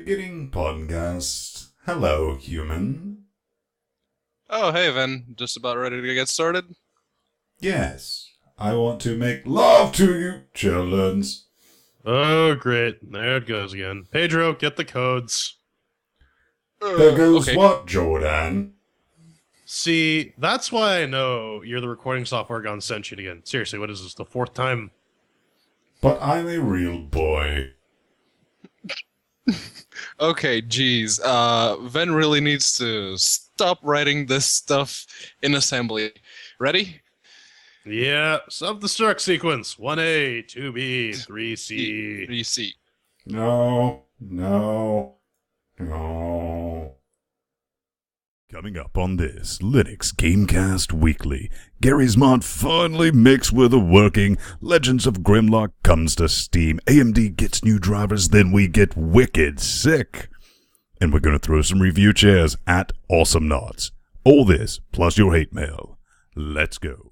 Beginning podcast. Hello, human. Oh, hey, Ven. Just about ready to get started? Yes, I want to make love to you, childrens. Oh, great. There it goes again. Pedro, get the codes. There goes okay. what, Jordan? See, that's why I know you're the recording software gone sentient again. Seriously, what is this, the fourth time? But I'm a real boy. Okay, geez. Ven really needs to stop writing this stuff in assembly. Ready? Yeah, self-destruct sequence. 1A, 2B, 3C. 3C. No. Coming up on this LinuxGamecast Weekly, Garry's mod finally mixed with a working, Legends of Grimrock comes to Steam, AMD gets new drivers, then we get wicked sick. And we're going to throw some review chairs at Awesomenauts. All this, plus your hate mail. Let's go.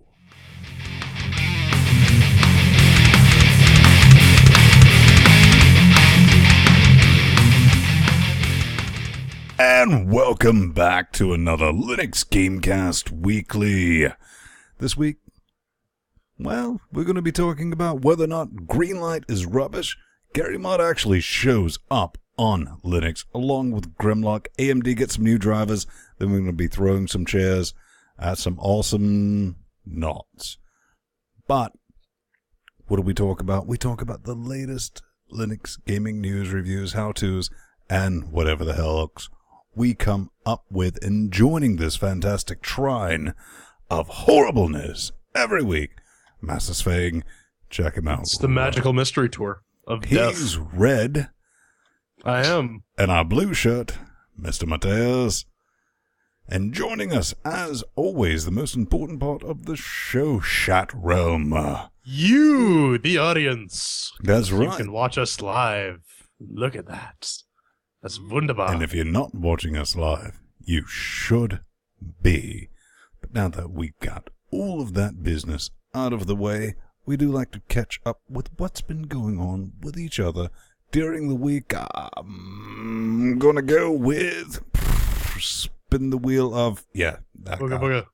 And welcome back to another LinuxGamecast Weekly. This week, well, we're going to be talking about whether or not Greenlight is rubbish. Garry Mod actually shows up on Linux along with Grimrock. AMD gets some new drivers. Then we're going to be throwing some chairs at some awesome knots. But what do we talk about? We talk about the latest Linux gaming news, reviews, how-tos, and whatever the hell else we come up with in joining this fantastic trine of horribleness every week. Master Svang, check him out. It's the magical mystery tour of death. He's red. I am. And our blue shirt, Mr. Mateus. And joining us, as always, the most important part of the show, Chat Realm. You, the audience. That's right. You can watch us live. Look at that. That's wunderbar. And if you're not watching us live, you should be. But now that we've got all of that business out of the way, we do like to catch up with what's been going on with each other during the week. I'm going to go with spin the wheel of, yeah. That booga guy. booga.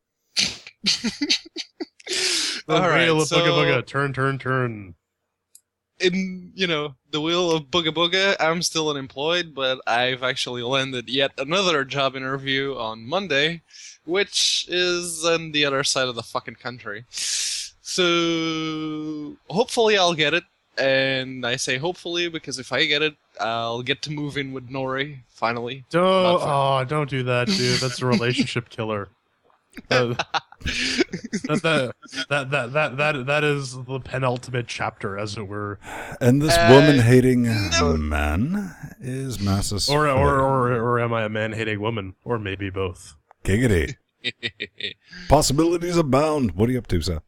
All right, wheel of so booga booga. Turn. in, the wheel of Booga Booga, I'm still unemployed, but I've actually landed yet another job interview on Monday, which is on the other side of the fucking country. So hopefully I'll get it, and I say hopefully because if I get it, I'll get to move in with Nori, finally. Don't do that, dude. That's a relationship killer. That is the penultimate chapter, as it were. And this woman-hating man is Master Svang. Or am I a man-hating woman? Or maybe both. Giggity. Possibilities abound. What are you up to, sir?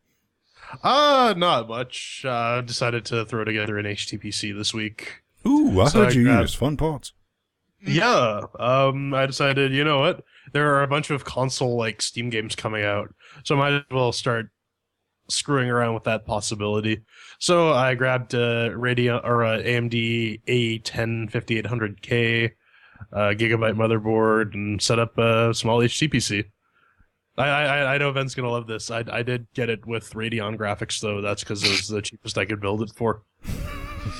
Not much. Decided to throw together an HTPC this week. Ooh, I So heard I you grabbed- use fun parts. Yeah. I decided, you know what? There are a bunch of console-like Steam games coming out, so I might as well start screwing around with that possibility. So I grabbed AMD A10 5800K gigabyte motherboard and set up a small HTPC. I know Ven's gonna love this. I did get it with Radeon graphics though. That's because it was the cheapest I could build it for.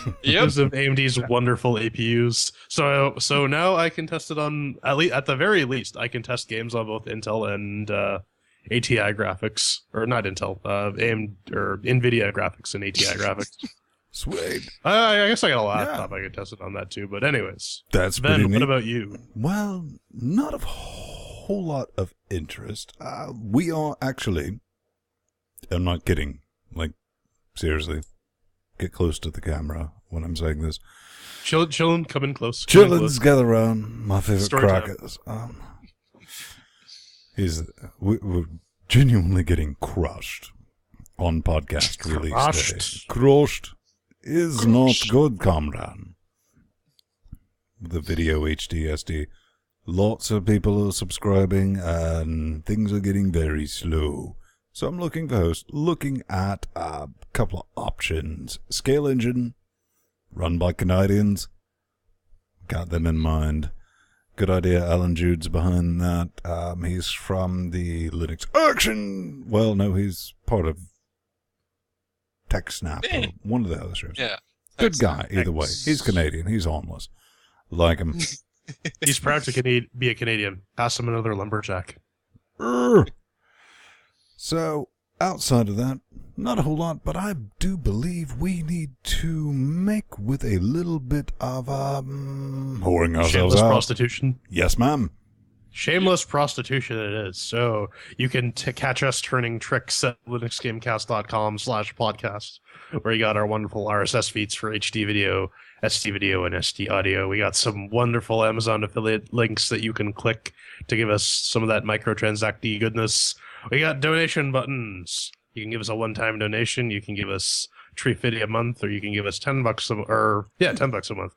Yep. Because of AMD's wonderful APUs. So now I can test it on at the very least I can test games on both Intel and ATI graphics, or not Intel, AMD or Nvidia graphics and ATI graphics. Sweet. I guess I got a laptop. I could test it on that too. But anyways, That's Ben, pretty what neat. about you? Well, not a whole lot of interest. We are actually, I'm not kidding, like, seriously, get close to the camera when I'm saying this. Chillin', come in close. Come in Chillins, close. gather around, my favorite Story time. crackers. We're genuinely getting crushed on podcast release day. Crushed is not good, comrade. The video HD SD. Lots of people are subscribing and things are getting very slow. So I'm looking for hosts, looking at a couple of options. Scale engine, run by Canadians. got them in mind. Good idea. Alan Jude's behind that. He's from the Linux Action. Well, no, he's part of TechSnap, or one of the other shows. Yeah. Good guy, either way. He's Canadian. He's harmless. Like him. He's proud to be a Canadian. Pass him another lumberjack. So, outside of that, not a whole lot, but I do believe we need to make with a little bit of whoring ourselves Shameless out. prostitution. Yes, ma'am. Shameless prostitution it is. So you can catch us turning tricks at linuxgamecast.com/podcast, where you got our wonderful RSS feeds for HD video, SD video, and SD audio. We got some wonderful Amazon affiliate links that you can click to give us some of that microtransact-y goodness. We got donation buttons. You can give us a one-time donation. You can give us $3.50 a month, or you can give us $10 $10 a month.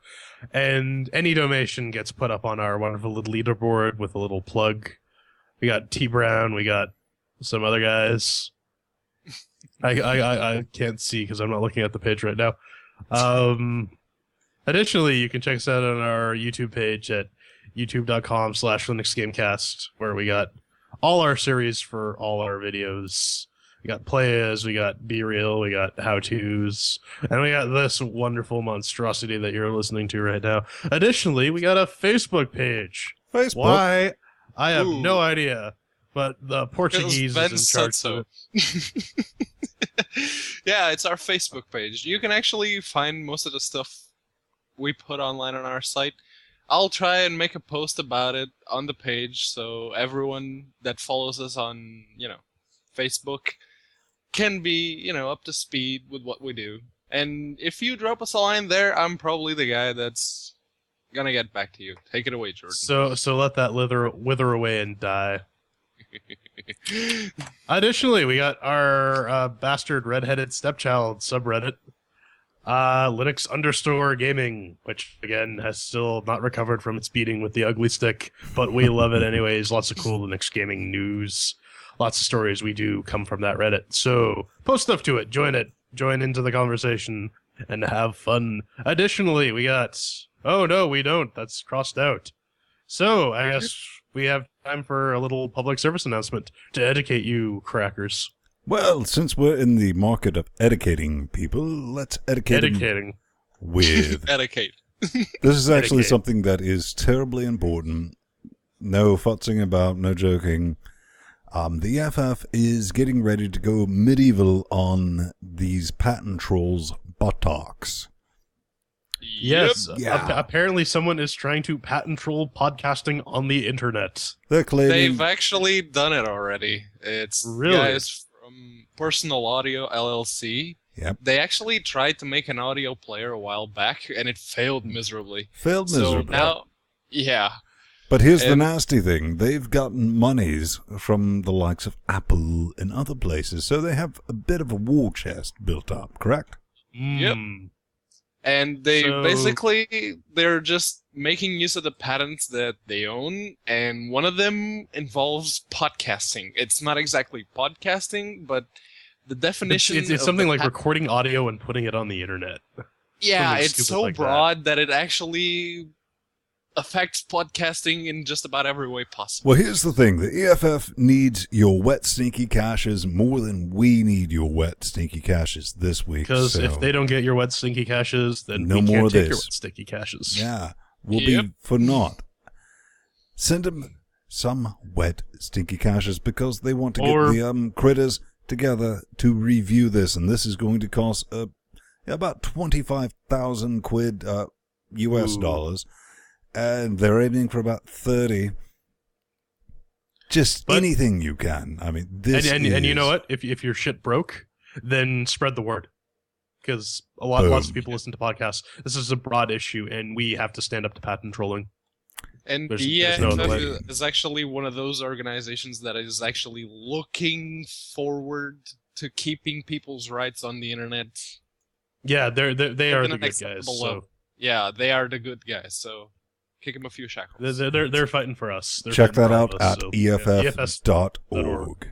And any donation gets put up on our wonderful little leaderboard with a little plug. We got T Brown. We got some other guys. I can't see because I'm not looking at the page right now. Additionally, you can check us out on our YouTube page at youtube.com/LinuxGamecast, where we got all our series for all our videos. We got playas, we got Be Real, we got how-tos, and we got this wonderful monstrosity that you're listening to right now. Additionally, we got a Facebook page. Facebook? Why? I have no idea, but the Portuguese is in charge of it. Yeah, it's our Facebook page. You can actually find most of the stuff we put online on our site. I'll try and make a post about it on the page so everyone that follows us on, Facebook can be, up to speed with what we do. And if you drop us a line there, I'm probably the guy that's gonna get back to you. Take it away, Jordan. So let that wither away and die. Additionally, we got our bastard redheaded stepchild subreddit, Linux_gaming, which again has still not recovered from its beating with the ugly stick, but we love it anyways. Lots of cool Linux gaming news. Lots of stories we do come from that Reddit. So post stuff to it, join into the conversation, and have fun. Additionally, we got... Oh, no, we don't. That's crossed out. So I guess we have time for a little public service announcement to educate you crackers. Well, since we're in the market of educating people, let's educate them with... Educate. This is actually something that is terribly important. No futzing about, no joking. The EFF is getting ready to go medieval on these patent trolls' buttocks. Yes, Yep. Apparently someone is trying to patent troll podcasting on the internet. They're claiming... They've actually done it already. It's Really? guys from Personal Audio LLC. Yep. They actually tried to make an audio player a while back, and it failed miserably. Failed miserably. So now, yeah. But here's the nasty thing. They've gotten monies from the likes of Apple and other places, so they have a bit of a war chest built up, correct? Yep. And they're just making use of the patents that they own, and one of them involves podcasting. It's not exactly podcasting, but the definition It's something like recording audio and putting it on the internet. Yeah, Something it's stupid so like broad that it actually affects podcasting in just about every way possible. Well, here's the thing. The EFF needs your wet, stinky caches more than we need your wet, stinky caches this week. Because if they don't get your wet, stinky caches, then no we more can't of take this. your wet, stinky caches. Yeah, will be for naught. Send them some wet, stinky caches because they want to get the critters together to review this, and this is going to cost about 25,000 quid US dollars. And they're aiming for about 30. But anything you can. I mean, this and you know what? If your shit broke, then spread the word. Because lots of people listen to podcasts. This is a broad issue, and we have to stand up to patent trolling. And There's EFF is actually one of those organizations that is actually looking forward to keeping people's rights on the internet. Yeah, they are the good guys. So. Yeah, they are the good guys. So kick them a few shackles. They're fighting for us. Check that out at EFF.org. EFF.org.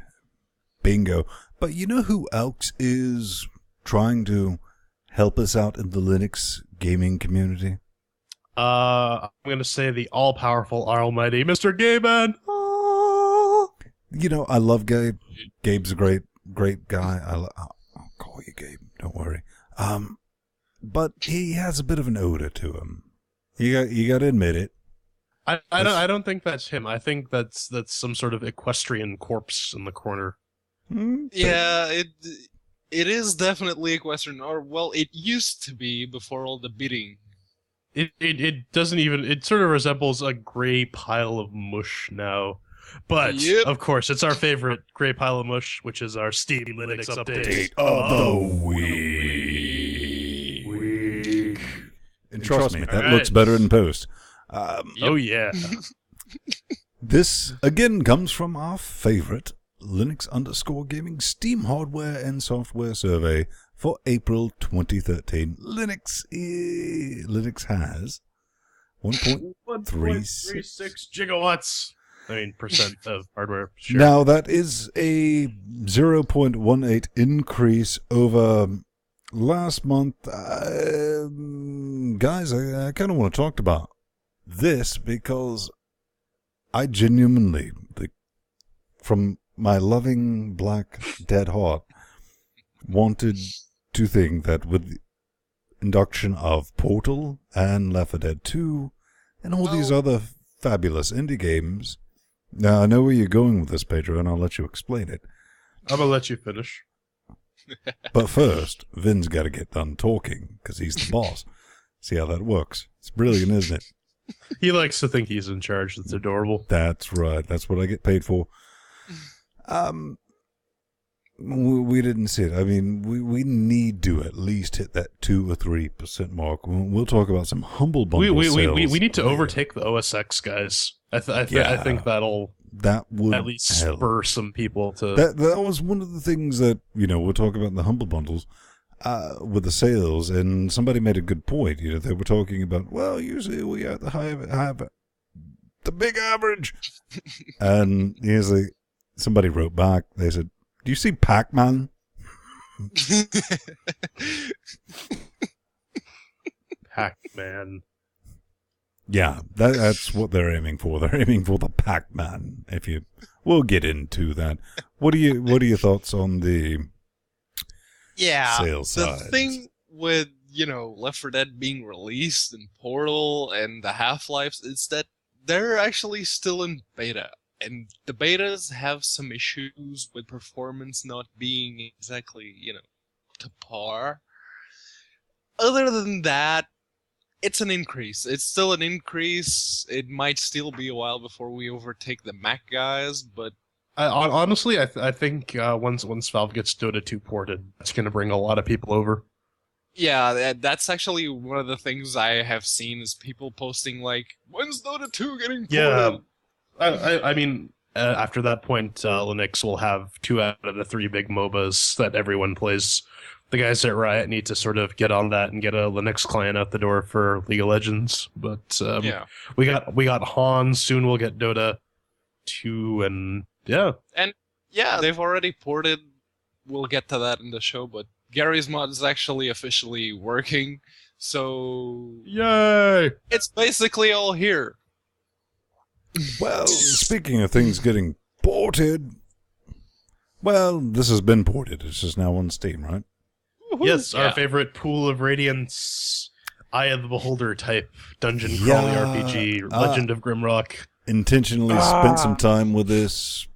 Bingo. But you know who else is trying to help us out in the Linux gaming community? I'm gonna say the all-powerful, almighty Mr. Gaiman. You know, I love Gabe. Gabe's a great guy. I'll call you Gabe. Don't worry. But he has a bit of an odor to him. You got to admit it. I don't think that's him. I think that's some sort of equestrian corpse in the corner. Yeah, it is definitely equestrian, or well, it used to be before all the beating. It doesn't even. It sort of resembles a gray pile of mush now. But, of course, it's our favorite gray pile of mush, which is our Steam Linux update of the week. And trust me, that looks better in post. Oh, yeah. This, again, comes from our favorite Linux_gaming Steam hardware and software survey for April 2013. Linux has 1.36 gigawatts. Percent of hardware share. Now, that is a 0.18 increase over last month. Guys, I kind of want to talk about this because I genuinely, from my loving black dead heart, wanted to think that with the induction of Portal and Left 4 Dead 2 and all these other fabulous indie games. Now, I know where you're going with this, Pedro, and I'll let you explain it. I'm going to let you finish. But first, Vin's got to get done talking, because he's the boss. See how that works. It's brilliant, isn't it? He likes to think he's in charge. That's adorable. That's right. That's what I get paid for. We didn't see it. I mean, we need to at least hit that 2 or 3% mark. We'll talk about some humble bundle sales. We need to overtake the OS X, guys. I think that would at least spur some people to... That was one of the things that, we'll talk about in the humble bundles with the sales, and somebody made a good point. They were talking about, well, usually we have the big average. And somebody wrote back, they said, do you see Pac-Man? Pac-Man. Yeah, that's what they're aiming for. They're aiming for the Pac-Man. We'll get into that. What are your thoughts on the sales side? The thing with Left 4 Dead being released and Portal and the Half-Lives is that they're actually still in beta. And the betas have some issues with performance not being exactly, to par. Other than that, it's an increase. It's still an increase. It might still be a while before we overtake the Mac guys, but... honestly, I think once Valve gets Dota 2 ported, it's going to bring a lot of people over. Yeah, that's actually one of the things I have seen is people posting like, when's Dota 2 getting ported? Yeah. I mean, after that point, Linux will have 2 out of the 3 big MOBAs that everyone plays. The guys at Riot need to sort of get on that and get a Linux client out the door for League of Legends. But we got Han. Soon we'll get Dota 2, and yeah. And yeah, they've already ported. We'll get to that in the show, but Garry's mod is actually officially working. So yay! It's basically all here. Well, speaking of things getting ported, well, this has been ported. It's just now on Steam, right? Woo-hoo. Yes, our favorite Pool of Radiance, Eye of the Beholder type dungeon crawly RPG, Legend of Grimrock. Intentionally spent some time with this.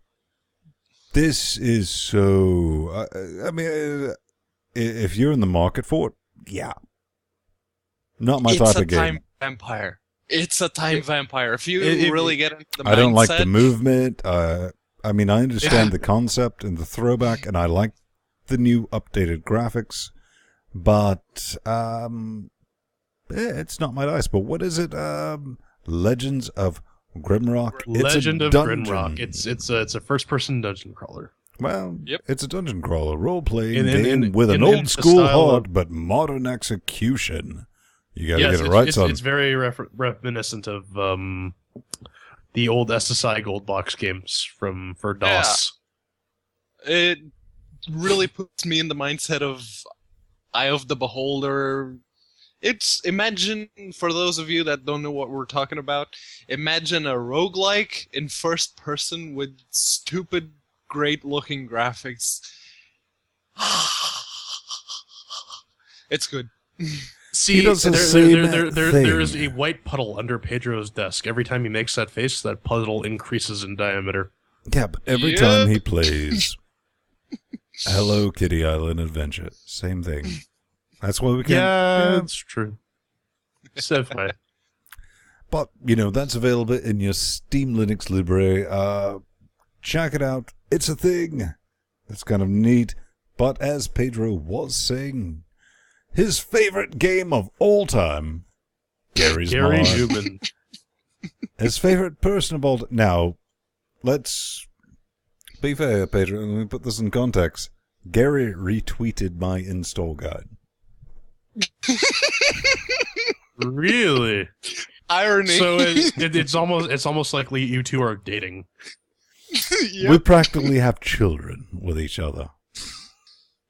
This is so... I mean, if you're in the market for it, yeah. Not my type of game. It's a time vampire. It's a time vampire. If you really get into the mindset... I don't like the movement. I mean, I understand the concept and the throwback, and I like the new updated graphics, but it's not my dice. But what is it? Legends of Grimrock. Legend of Grimrock. It's a first-person dungeon crawler. Well, it's a dungeon crawler role-playing game with an old-school heart, but modern execution. You got to get it right, son. It's very reminiscent of the old SSI Gold Box games for DOS. Yeah. It really puts me in the mindset of Eye of the Beholder, Imagine, for those of you that don't know what we're talking about, imagine a roguelike in first person with stupid, great-looking graphics. It's good. See, does the same there is a white puddle under Pedro's desk. Every time he makes that face, that puddle increases in diameter. Yeah, but every time he plays Hello Kitty Island Adventure, same thing. That's why we can't... Yeah, that's true. Sci-fi. But, that's available in your Steam Linux library. Check it out. It's a thing. It's kind of neat. But as Pedro was saying, his favorite game of all time, Garry Newman. His favorite person of all time. Now, let's be fair, Pedro. Let me put this in context. Garry retweeted my install guide. Really? Irony. So it's almost like you two are dating. Yep. We practically have children with each other.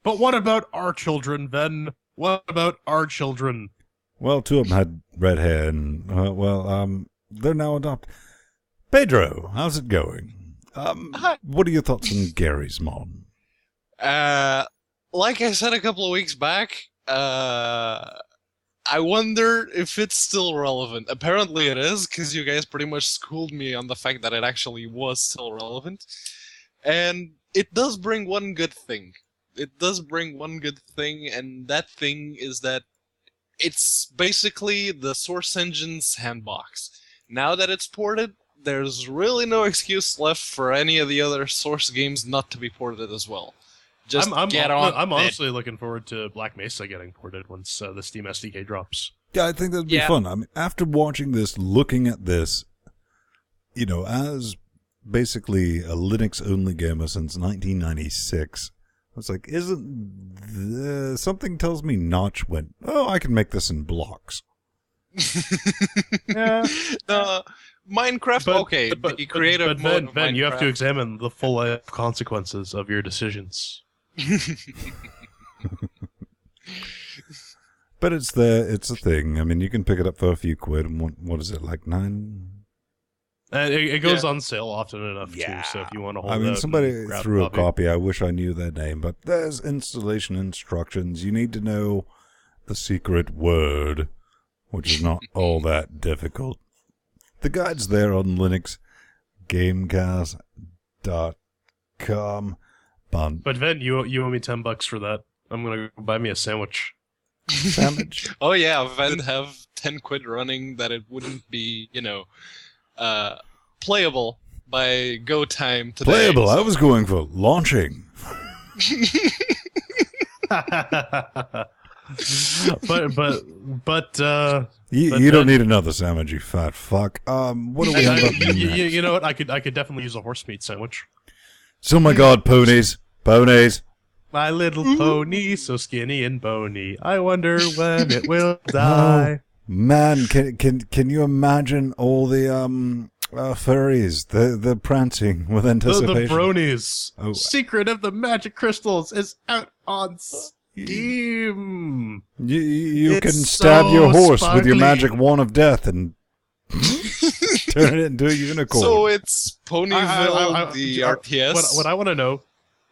But what about our children, then? What about our children? Well, two of them had red hair, and they're now adopted. Pedro, how's it going? What are your thoughts on Garry's mod? Like I said a couple of weeks back, I wonder if it's still relevant. Apparently it is, because you guys pretty much schooled me on the fact that it actually was still relevant. And it does bring one good thing. And that thing is that it's basically the Source Engine's sandbox. Now that it's ported, there's really no excuse left for any of the other Source games not to be ported as well. Just get on. I'm honestly looking forward to Black Mesa getting ported once the Steam SDK drops. Yeah, I think that'd be fun. I mean, after watching this, looking at this, as basically a Linux-only gamer since 1996, I was like, something tells me Notch went, I can make this in blocks. Yeah. Minecraft, but the creative but mode of Ben, you have to Minecraft. examine the full life consequences of your decisions. But it's there. It's a thing. I mean, you can pick it up for a few quid. And what is it, like $9? And it goes on sale often enough, too, so if you want to hold out somebody and grab threw a copy. copy. I wish I knew their name, but there's installation instructions. You need to know the secret word, which is not all that difficult. The guide's there on LinuxGamecast.com. But Ben, you owe me $10 for that. I'm gonna go buy me a sandwich. Sandwich? Oh yeah, Ven have 10 quid running that it wouldn't be, playable by go time today. Playable. I was going for launching. but You don't need another sandwich, you fat fuck. What do we end up doing next? you know what? I could definitely use a horse meat sandwich. So, my God, ponies. My little pony, so skinny and bony. I wonder when it will die. Man, can you imagine all the furries? They're prancing with anticipation. The bronies. Oh. Secret of the Magic Crystals is out on Steam. You can It's stab so your horse with your sparkly. magic wand of death and turn it into a unicorn. So it's Ponyville, I- the RTS. What I want to know,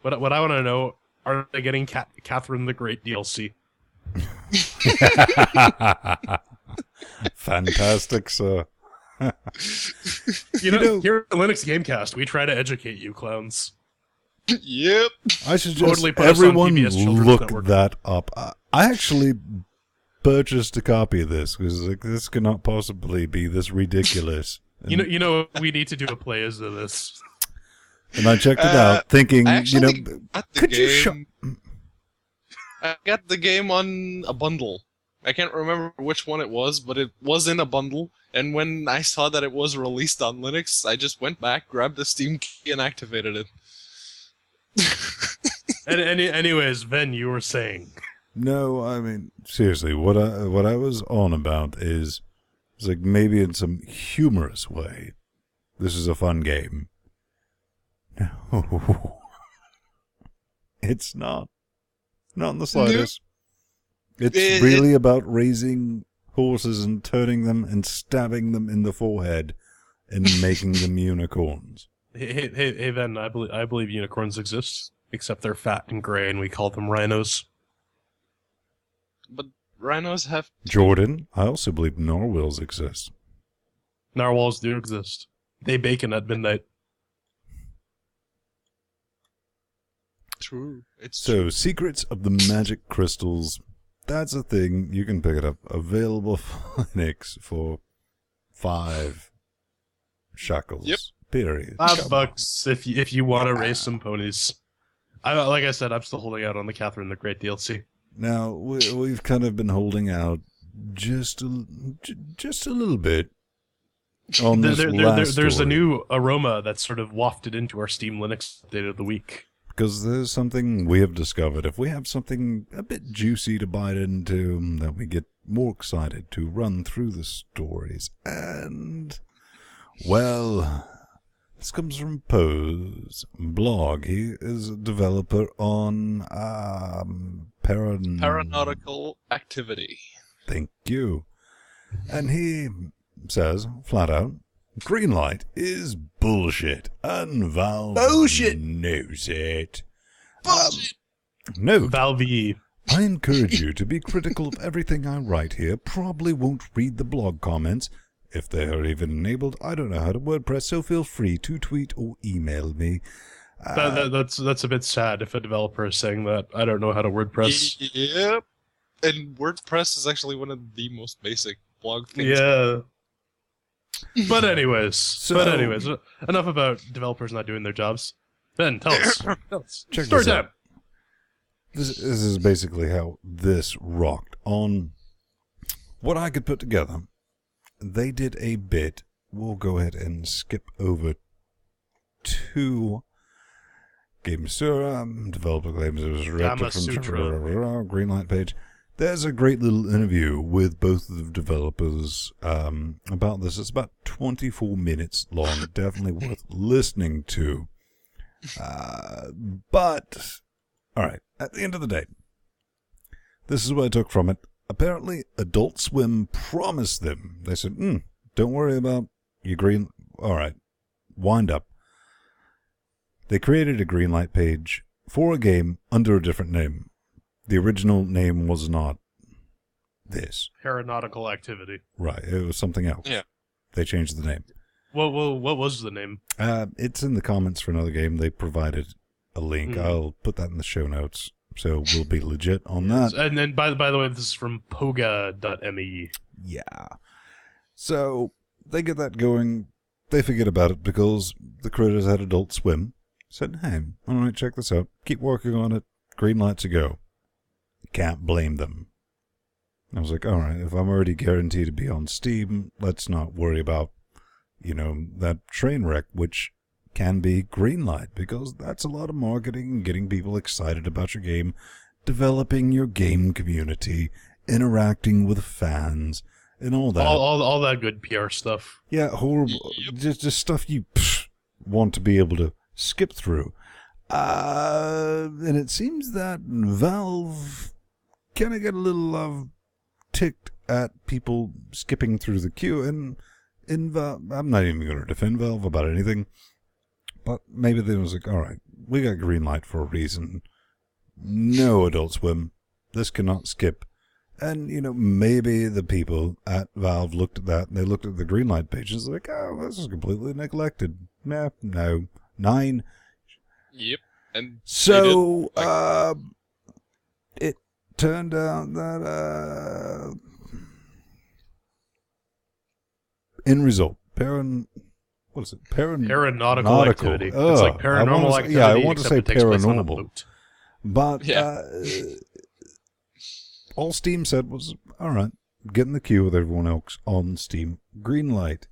what I want to know, are they getting Catherine the Great DLC? Fantastic, sir. You know, here at Linux Gamecast, we try to educate you clowns. Yep. I suggest Totally put us on everyone PBS Children's look Network. that up. I actually purchased a copy of this because this cannot possibly be this ridiculous. And, You know, we need to do a play as of this. and I checked it out, thinking, I actually got the could you game. I got the game on a bundle. I can't remember which one it was, but it was in a bundle. And when I saw that it was released on Linux, I just went back, grabbed the Steam key, and activated it. Anyways, Ven, you were saying. No, I mean, seriously, what I was on about is like maybe in some humorous way, this is a fun game. No. It's not. Not in the slightest. It's really about raising horses and turning them and stabbing them in the forehead and making them unicorns. Hey, Ben, I believe unicorns exist, except they're fat and gray, and we call them rhinos. But rhinos have... Jordan, I also believe narwhals exist. Narwhals do exist. They bacon at midnight. True. It's So, true. Secrets of the Magic Crystals. That's a thing. You can pick it up. Available for Linux for 5 shekels. Yep. Period. $5 if you want to raise some ponies. Like I said, I'm still holding out on the Catherine the Great DLC. Now, we've kind of been holding out just a little bit on this There's a story, new aroma that's sort of wafted into our Steam Linux update of the week. because there's something we have discovered. If we have something a bit juicy to bite into, then we get more excited to run through the stories. And, well, this comes from Poe's blog. He is a developer on Paranautical activity. Thank you. And he says, flat out, Greenlight is bullshit, and Valve knows it. Bullshit! No, Valve. I encourage you to be critical of everything I write here. Probably won't read the blog comments. If they are even enabled, I don't know how to WordPress, so feel free to tweet or email me. That's a bit sad if a developer is saying that. I don't know how to WordPress. Yep. And WordPress is actually one of the most basic blog things. Yeah. But anyways, enough about developers not doing their jobs. Ben, tell us. Check Story this out. time. This is basically how this rocked. On what I could put together, they did a bit. We'll go ahead and skip over to Gamesura. Developer claims it was directed from Greenlight page. There's a great little interview with both of the developers about this. It's about 24 minutes long. Definitely worth listening to. But, alright, at the end of the day, this is what I took from it. Apparently, Adult Swim promised them. They said, don't worry about your green... Alright, wind up. They created a Greenlight page for a game under a different name. The original name was not this. Paranautical activity. Right, it was something else. Yeah. They changed the name. What was the name? It's in the comments for another game. They provided a link. I'll put that in the show notes, so we'll be legit on that. And then, by the way, this is from poga.me. Yeah. So, they get that going. They forget about it because the creators had Adult Swim. Said, hey, alright, check this out. Keep working on it. Greenlight's a go. Can't blame them. I was like, alright, if I'm already guaranteed to be on Steam, let's not worry about, that train wreck, which can be Greenlight, because that's a lot of marketing and getting people excited about your game, developing your game community, interacting with fans, and all that. All that good PR stuff. Yeah, horrible. Just stuff you want to be able to skip through. And it seems that Valve kind of get a little ticked at people skipping through the queue, and I'm not even going to defend Valve about anything, but maybe they was like, alright, we got Greenlight for a reason. No Adult Swim. This cannot skip. And, maybe the people at Valve looked at that, and they looked at the Greenlight pages like, oh, this is completely neglected. Nah, no. 9. Yep. And so, it turned out that, end result, what is it? Paranautical activity. It's like paranormal activity. Yeah, I want to say it takes place on a paranormal. boat. But, Yeah. all Steam said was, alright, get in the queue with everyone else on Steam. Greenlight.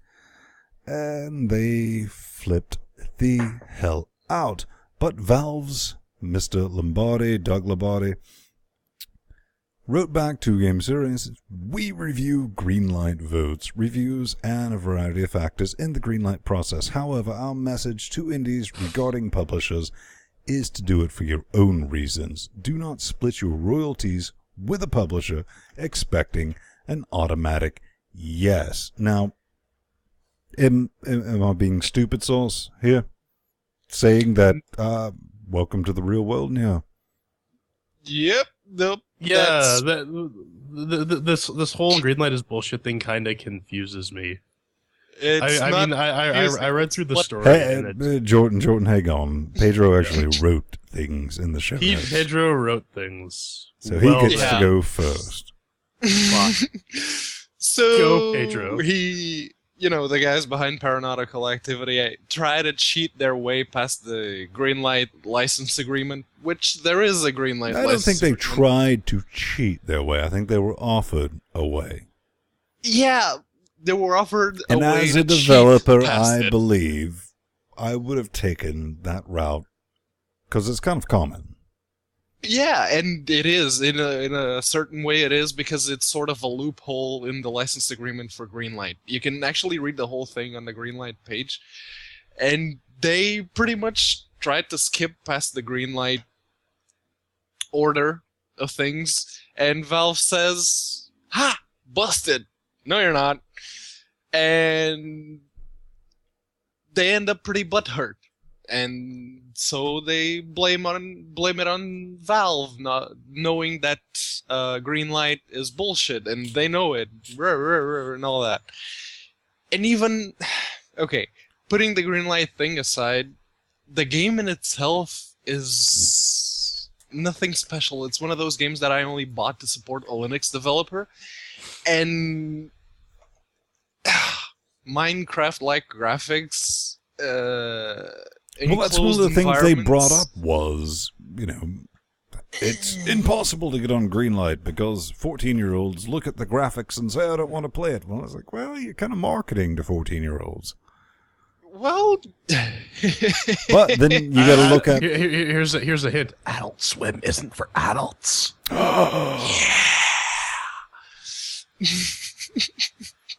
And they flipped the hell out. But Valve's Mr. Doug Lombardi, wrote back to GameSir and said, we review Greenlight votes, reviews, and a variety of factors in the Greenlight process. However, our message to indies regarding publishers is to do it for your own reasons. Do not split your royalties with a publisher expecting an automatic yes. Now, am I being stupid sauce here? Saying that, welcome to the real world now? Yep. Nope. Yeah, this whole Greenlight is bullshit thing kind of confuses me. I read through the story. Hey, Jordan, hang on. Pedro actually wrote things in the show. Pedro wrote things. So he gets to go first. So go, Pedro. The guys behind Paranautical Activity try to cheat their way past the Greenlight license agreement, which there is a Greenlight license. I don't think they tried to cheat their way. I think they were offered a way. Yeah, they were offered a way. And as a developer, I believe I would have taken that route because it's kind of common. Yeah, and it is in a certain way. It is because it's sort of a loophole in the license agreement for Greenlight. You can actually read the whole thing on the Greenlight page, and they pretty much tried to skip past the Greenlight order of things. And Valve says, "Ha! Busted! No, you're not." And they end up pretty butthurt. And so they blame it on Valve, not knowing that Greenlight is bullshit, and they know it, and all that. And even, okay, putting the Greenlight thing aside, the game in itself is nothing special. It's one of those games that I only bought to support a Linux developer, and Minecraft-like graphics. Well, that's one of the things they brought up was, it's impossible to get on Greenlight because 14-year-olds look at the graphics and say, I don't want to play it. Well, it's like, well, you're kind of marketing to 14-year-olds. Well... But then you got to look at... Here's a hint. Adult Swim isn't for adults.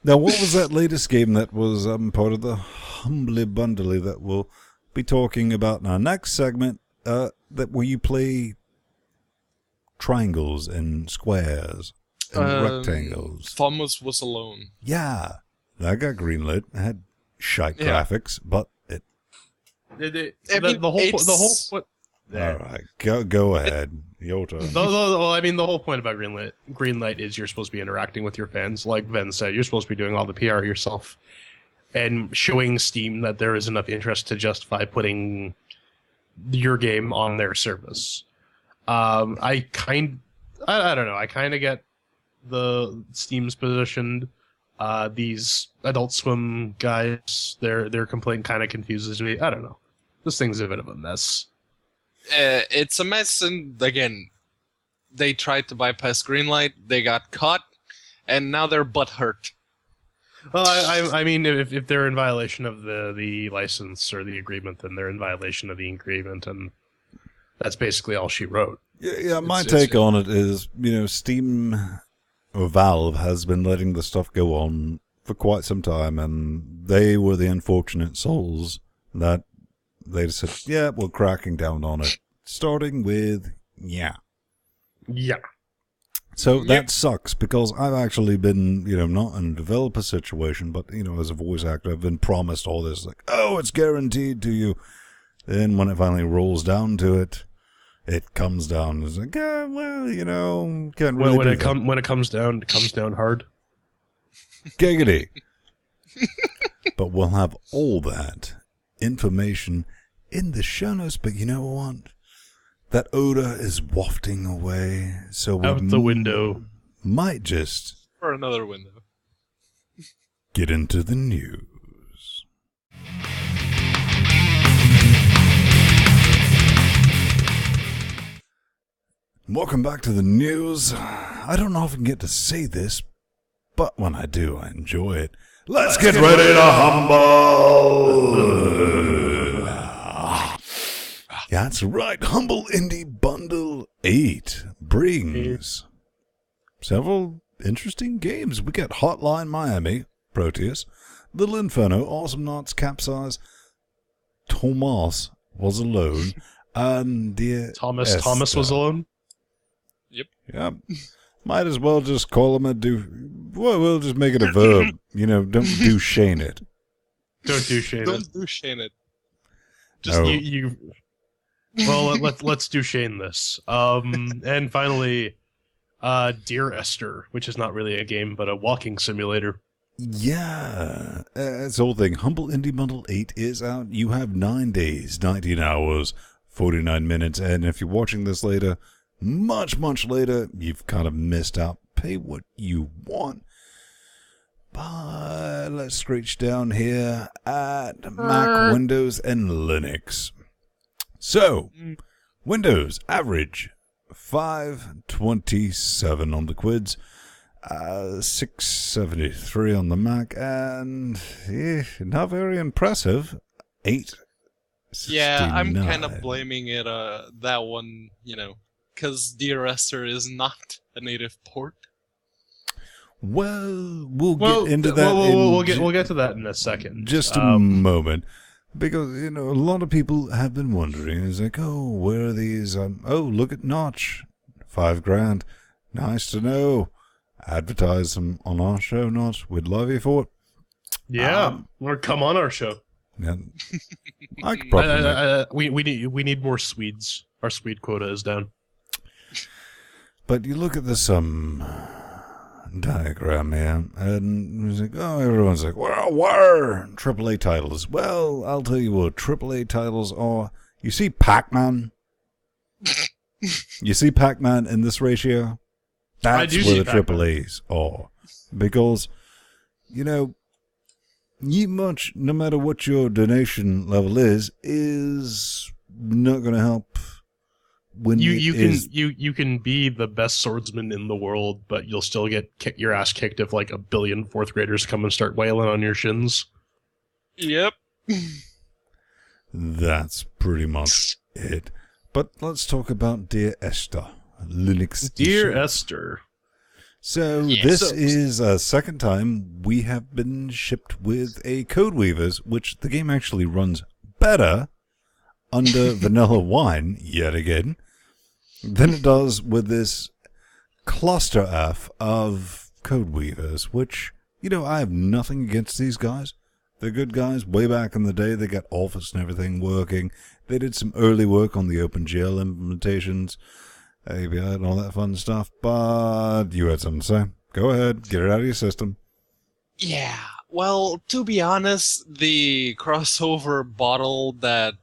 Now, what was that latest game that was part of the Humbly Bundly that we'll be talking about in our next segment, where you play triangles and squares and rectangles? Thomas Was Alone. Yeah, that got greenlit. It had shite graphics, but the whole all right, go ahead. Your turn. The whole point about Greenlight is you're supposed to be interacting with your fans. Like Ven said, you're supposed to be doing all the PR yourself and showing Steam that there is enough interest to justify putting your game on their service. I don't know. I kind of get the Steam's positioned. These Adult Swim guys, their complaint kind of confuses me. I don't know. This thing's a bit of a mess. It's a mess, and again, they tried to bypass Greenlight, they got caught, and now they're butthurt. Well, I mean, if they're in violation of the license or the agreement, then they're in violation of the agreement, and that's basically all she wrote. Yeah. My take on it is, Steam or Valve has been letting the stuff go on for quite some time, and they were the unfortunate souls that they just said, yeah, we're cracking down on it. Starting with, yeah. So that sucks, because I've actually been, not in a developer situation, but, as a voice actor, I've been promised all this, like, oh, it's guaranteed to you. Then when it finally rolls down to it, it comes down. It's like, can't really when it comes down, it comes down hard. Giggity. But we'll have all that information in the show notes, but you know what? That odor is wafting away, so we out the window. Might just for another window. Get into the news. Welcome back to the news. I don't often get to say this, but when I do, I enjoy it. Let's get ready to humble. That's right, Humble Indie Bundle 8 brings several interesting games. We got Hotline Miami, Proteus, Little Inferno, Awesomenauts, Capsize, Thomas Was Alone, and Dear Thomas Esther. Was Alone? Yep. Might as well just call him a Well, we'll just make it a verb. Don't douchane it. Don't douchane it. Don't douchane it. Just No. you. Well, let's douchane this. And finally, Dear Esther, which is not really a game but a walking simulator. Yeah, it's the whole thing. Humble Indie Bundle 8 is out. You have 9 days, 19 hours, 49 minutes, and if you're watching this later, much, much later, you've kind of missed out. Pay what you want. But let's screech down here at Mac, Windows, and Linux. So, Windows, average, 527 on the quids. 673 on the Mac, and not very impressive. 869. Yeah, I'm kind of blaming it, that one, because Dear Esther is not a native port. Well, we'll get into that. We'll get to that in a second. Just a moment. Because, a lot of people have been wondering. It's like, oh, where are these? Look at Notch. $5,000. Nice to know. Advertise them on our show, Notch. We'd love you for it. Yeah, or come on our show. Yeah, I could probably. We need more Swedes. Our Swede quota is down. But you look at this diagram here, and it's like, everyone's like, well, where AAA titles? Well, I'll tell you what AAA titles are. You see Pac-Man. You see Pac-Man in this ratio. That's where the AAAs are. Because, no matter what your donation level is not going to help when you can be the best swordsman in the world, but you'll still get your ass kicked if like a billion fourth graders come and start wailing on your shins. Yep. That's pretty much it. But let's talk about Dear Esther. Linux Dear issue. Esther. So this is a second time we have been shipped with a Code Weavers, which the game actually runs better under Vanilla Wine yet again than it does with this cluster F of Code Weavers, which, I have nothing against these guys. They're good guys. Way back in the day, they got Office and everything working. They did some early work on the OpenGL implementations. API and all that fun stuff, but you had something to say. Go ahead, get it out of your system. Yeah, well, to be honest, the crossover bottle that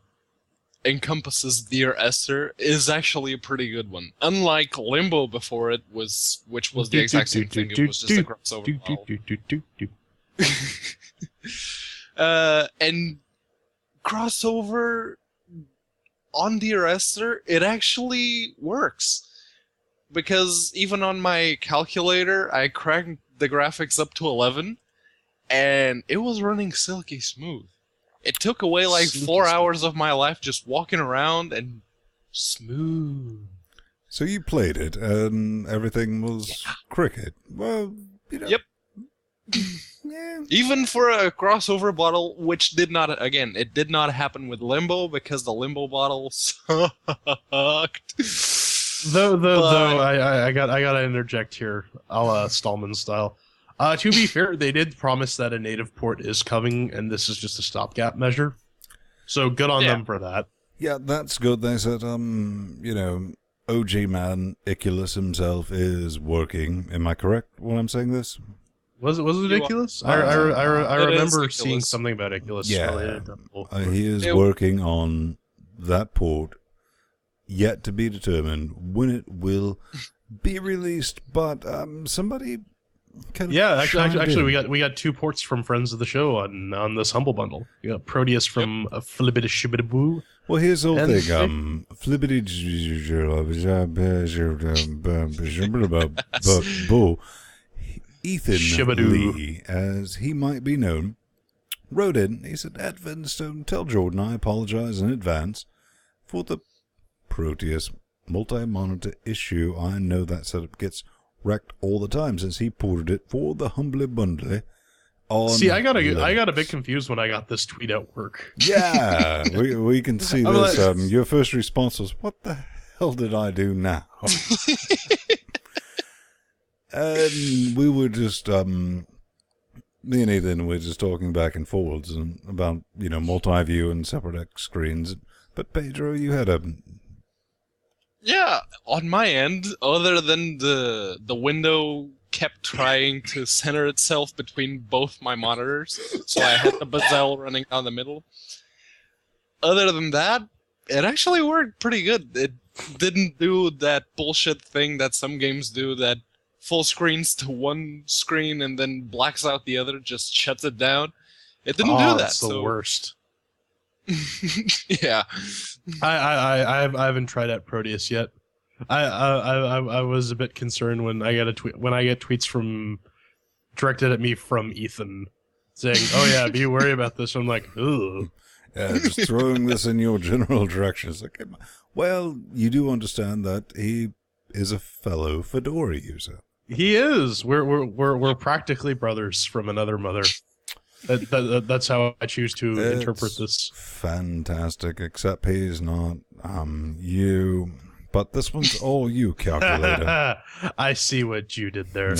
encompasses Dear Esther is actually a pretty good one. Unlike Limbo before it which was the exact same thing, it was just a crossover bottle. And crossover on Dear Esther, it actually works. Because even on my calculator, I cranked the graphics up to 11, and it was running silky smooth. It took away like 4 hours of my life just walking around and smooth. So you played it, and everything was cricket. Well, Yep. Yeah. Even for a crossover bottle, which did not happen with Limbo because the Limbo bottle sucked. Though I gotta interject here, a la Stallman style. To be fair, they did promise that a native port is coming, and this is just a stopgap measure. So good on them for that. Yeah, that's good. They said, OG man, Iculus himself is working. Am I correct when I'm saying this? Was it ridiculous? I remember seeing something about Iculus. Yeah, he is working on that port, yet to be determined when it will be released. But somebody kind of actually, we got 2 ports from friends of the show on this Humble Bundle. We got Proteus from Flibbity Shibbity Boo. Well, here's the whole thing. Flibbity Boo. Ethan Shibadoo. Lee, as he might be known, wrote in. He said, "At Venstone, tell Jordan I apologize in advance for the Proteus multi-monitor issue. I know that setup gets wrecked all the time since he ported it for the Humble Bundle." See, I got a bit confused when I got this tweet at work. Yeah, we can see this. Your first response was, "What the hell did I do now? And we were just, me and Ethan were just talking back and forwards and about, multi-view and separate X screens. But Pedro, you had a... Yeah, on my end, other than the window kept trying to center itself between both my monitors, so I had the bezel running down the middle. Other than that, it actually worked pretty good. It didn't do that bullshit thing that some games do, that full screens to one screen and then blacks out the other, just shuts it down. It didn't do that. That's the worst. Yeah. I haven't tried out Proteus yet. I was a bit concerned when I get tweets from directed at me from Ethan saying, "Oh yeah, be worried about this." I'm like, "Ooh." Yeah, just throwing this in your general direction. It's like, well, you do understand that he is a fellow Fedora user. He is. We're practically brothers from another mother. That's how I choose to interpret this. Fantastic, except he's not you. But this one's all you, calculator. I see what you did there.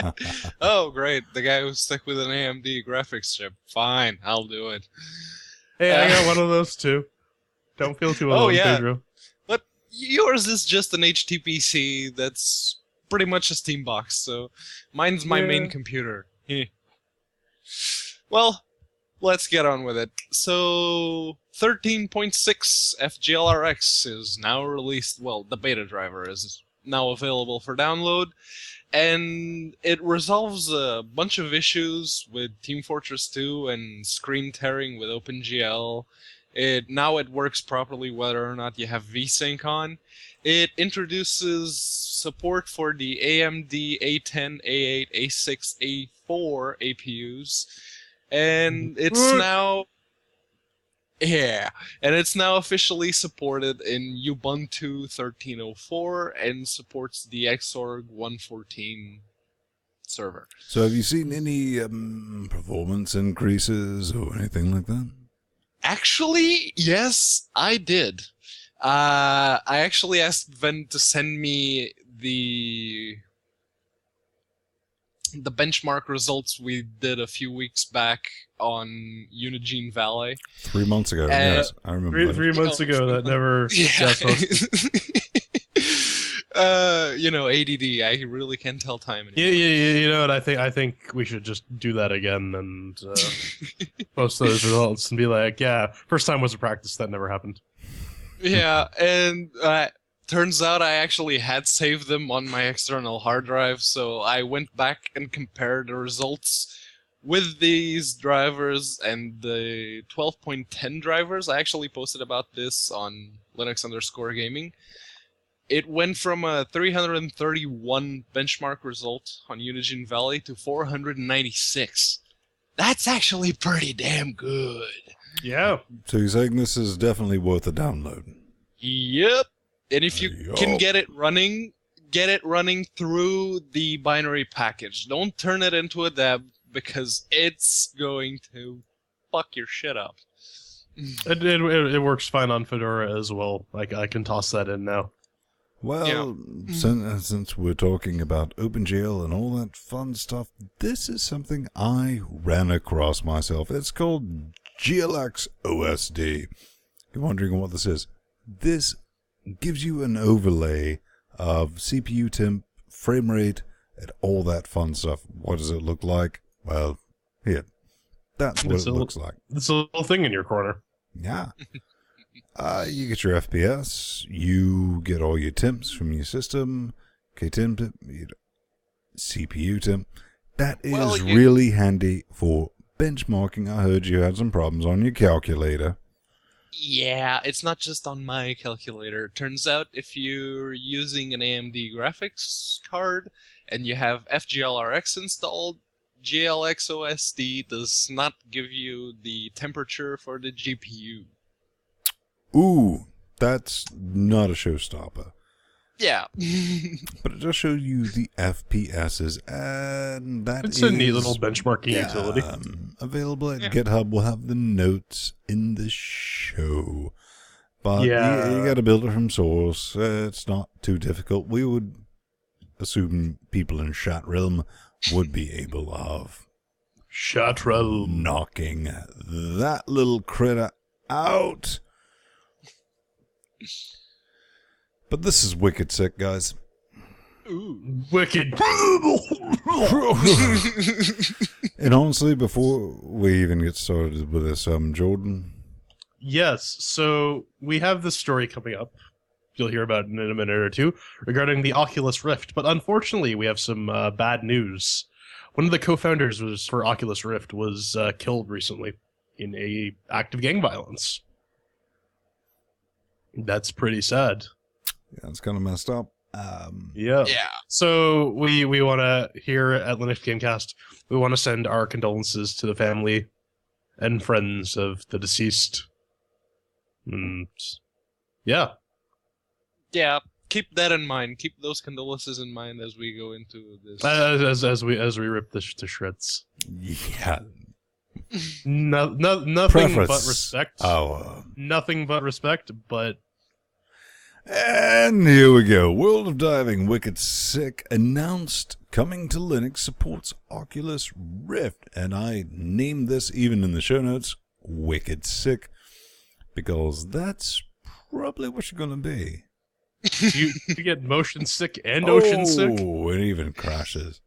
No. Oh, great. The guy who's stuck with an AMD graphics chip. Fine, I'll do it. Hey, I got one of those too. Don't feel too alone, Pedro. But yours is just an HTPC that's pretty much a Steam box, so mine's my main computer. Well, let's get on with it. So, 13.6 FGLRX is now released. Well, the beta driver is now available for download, and it resolves a bunch of issues with Team Fortress 2 and screen tearing with OpenGL. Now it works properly whether or not you have VSync on. It introduces support for the AMD A10, A8, A6, A4 APUs. And it's now officially supported in Ubuntu 13.04 and supports the Xorg 1.14 server. So have you seen any performance increases or anything like that? Actually, yes, I did. I actually asked Ven to send me the benchmark results we did a few weeks back on Unigine Valley. 3 months ago, yes, I remember. Three months ago, that never got posted. ADD. I really can't tell time anymore. Yeah. You know what? I think we should just do that again and post those results and be like, yeah, first time was a practice. That never happened. Yeah, and turns out I actually had saved them on my external hard drive, so I went back and compared the results with these drivers and the 12.10 drivers. I actually posted about this on Linux_gaming. It went from a 331 benchmark result on Unigine Valley to 496. That's actually pretty damn good. Yeah. So you're saying this is definitely worth a download? Yep. And if you can get it running through the binary package. Don't turn it into a deb, because it's going to fuck your shit up. It works fine on Fedora as well. Like, I can toss that in now. Well, since we're talking about OpenGL and all that fun stuff, this is something I ran across myself. It's called GLX OSD. You're wondering what this is. This gives you an overlay of CPU temp, frame rate, and all that fun stuff. What does it look like? Well, here. That's what it looks like. It's a little thing in your corner. Yeah. You get your FPS, you get all your temps from your system, KTemp, CPU temp. That is really handy for benchmarking. I heard you had some problems on your calculator. Yeah, it's not just on my calculator. Turns out if you're using an AMD graphics card and you have FGLRX installed, GLX OSD does not give you the temperature for the GPU. Ooh, that's not a showstopper. Yeah. But it does show you the FPSs, and it's a neat little benchmarking utility. Available at GitHub. We'll have the notes in the show. But Yeah. you got to build it from source. It's not too difficult. We would assume people in Chat Realm would be able of Chat Realm. knocking that little critter out. But this is wicked sick, guys. Ooh. Wicked. And honestly, before we even get started with this, Jordan. Yes, so we have this story coming up. You'll hear about it in a minute or two regarding the Oculus Rift. But unfortunately, we have some bad news. One of the co-founders for Oculus Rift was killed recently in a act of gang violence. That's pretty sad. Yeah, it's kind of messed up. Yeah. Yeah. So we want to, here at Linux Gamecast, we want to send our condolences to the family and friends of the deceased. And yeah. Yeah. Keep that in mind. Keep those condolences in mind as we go into this. As we rip this to shreds. Yeah. Nothing Preface but respect. our Nothing but respect, but And here we go. World of Diving Wicked Sick announced coming to Linux supports Oculus Rift. And I named this, even in the show notes, Wicked Sick, because that's probably what you're going to be. you get motion sick and ocean sick. Oh, it even crashes.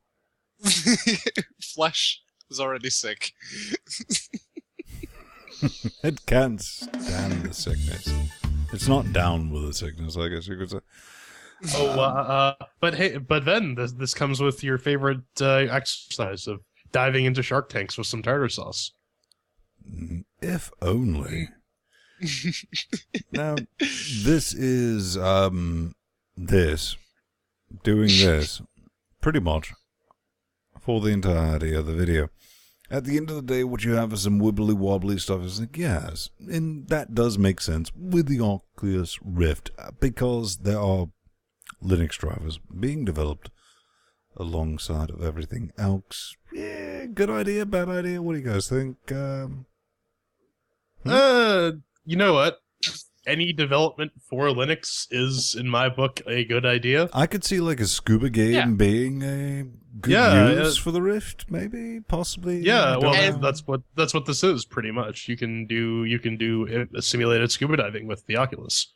Flesh is already sick. It can't stand the sickness. It's not down with the sickness, I guess you could say. But hey, but then this comes with your favorite exercise of diving into shark tanks with some tartar sauce. If only. Now, this is doing this pretty much for the entirety of the video. At the end of the day, what you have is some wibbly wobbly stuff. It's like, yes, and that does make sense with the Oculus Rift because there are Linux drivers being developed alongside of everything else. Yeah, good idea, bad idea. What do you guys think? You know what? Any development for Linux is, in my book, a good idea. I could see like a scuba game being a good use for the Rift, maybe, possibly. Yeah, well, know. that's what this is pretty much. You can do simulated scuba diving with the Oculus.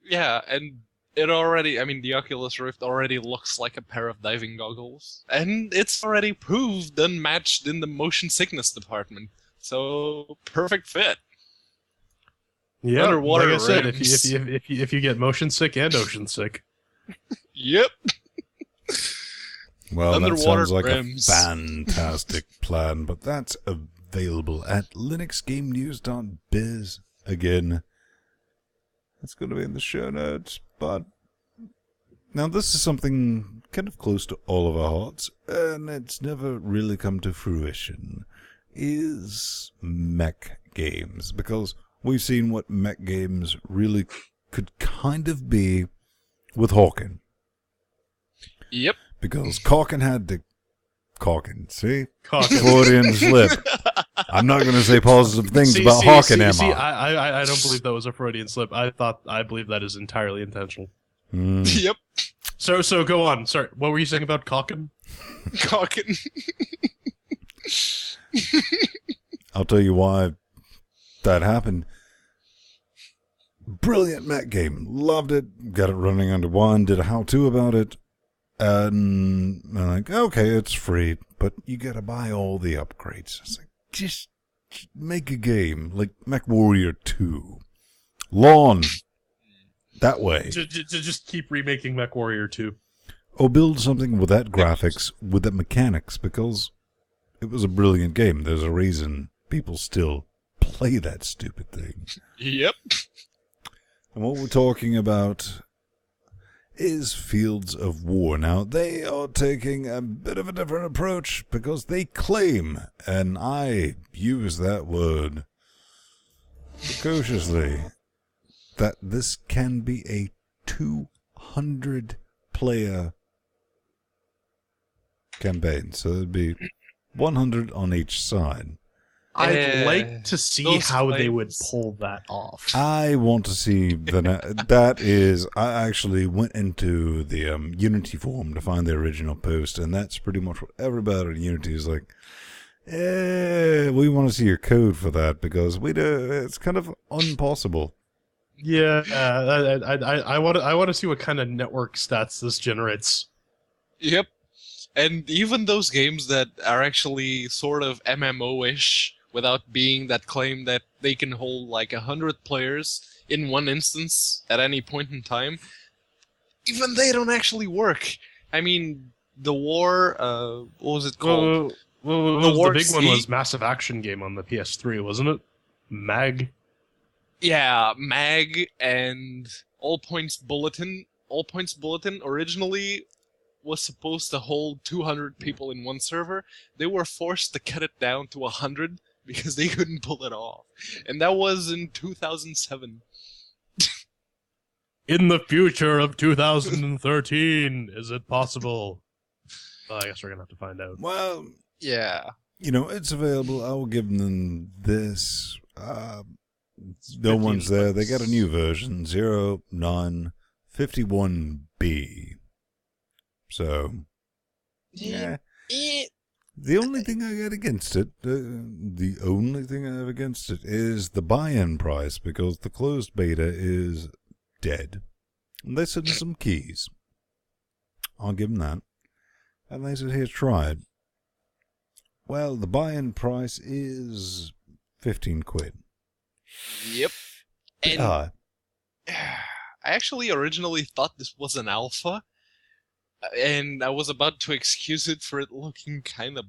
Yeah, and it already, I mean, the Oculus Rift already looks like a pair of diving goggles. And it's already proved unmatched in the motion sickness department. So, perfect fit. Yeah, Underwater like I said, rims. if you get motion sick and ocean sick. Yep. Well, that Underwater sounds like rims. a fantastic plan, but that's available at linuxgamenews.biz. Again, that's going to be in the show notes, but now this is something kind of close to all of our hearts, and it's never really come to fruition, is mech games, because we've seen what mech games really could kind of be with Hawken. Yep. Because Hawken had to... see? Hawken. Freudian slip. I'm not going to say positive things about Hawken, Emma. See, I don't believe that was a Freudian slip. I believe that is entirely intentional. Yep. So go on. Sorry, what were you saying about Hawken? Cocking. I'll tell you why that happened. Brilliant mech game. Loved it. Got it running under one. Did a how-to about it. And I'm like, okay, it's free, but you got to buy all the upgrades. It's like, just make a game like MechWarrior 2. Lawn. That way. To just keep remaking MechWarrior 2. Or build something with that graphics, with that mechanics, because it was a brilliant game. There's a reason people still play that stupid thing. Yep. And what we're talking about is Fields of War. Now, they are taking a bit of a different approach because they claim, and I use that word precociously, that this can be a 200-player campaign. So there'd be 100 on each side. I'd like to see those how they would flames. pull that off. I want to see that is. I actually went into the Unity forum to find the original post, and that's pretty much what everybody in Unity is like. We want to see your code for that because it's kind of impossible. Yeah, I want to see what kind of network stats this generates. Yep. And even those games that are actually sort of MMO-ish, without being that claim that they can hold like 100 players in one instance at any point in time, even they don't actually work. I mean, the war, what was it called? The big one was Massive Action Game on the PS3, wasn't it? MAG? Yeah, MAG and All Points Bulletin. All Points Bulletin originally was supposed to hold 200 people in one server. They were forced to cut it down to 100 because they couldn't pull it off. And that was in 2007. In the future of 2013, is it possible? Well, I guess we're going to have to find out. Well, Yeah. it's available. I will give them this. No one's there. They got a new version, 0951B. So, yeah. The only thing I got against it, is the buy-in price, because the closed beta is dead. And they sent some keys. I'll give them that. And they said, here, try it. Well, the buy-in price is 15 quid. Yep. And I actually originally thought this was an alpha, and I was about to excuse it for it looking kind of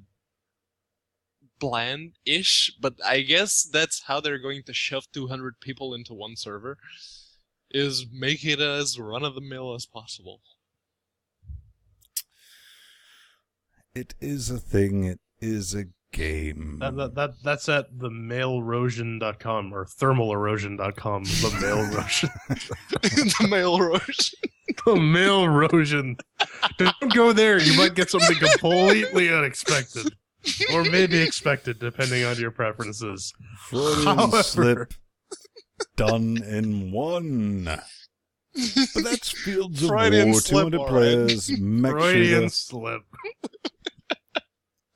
bland-ish, but I guess that's how they're going to shove 200 people into one server, is make it as run-of-the-mill as possible. It is a thing. It is a game. That's at themailerosion.com or thermalerosion.com. The mail erosion. The mail erosion. The mail erosion. Don't go there. You might get something completely unexpected. Or maybe expected, depending on your preferences. Freudian slip done in one. But that's Fields of Freudian War, slip, 200 all right. players, mech Freudian shooter, slip.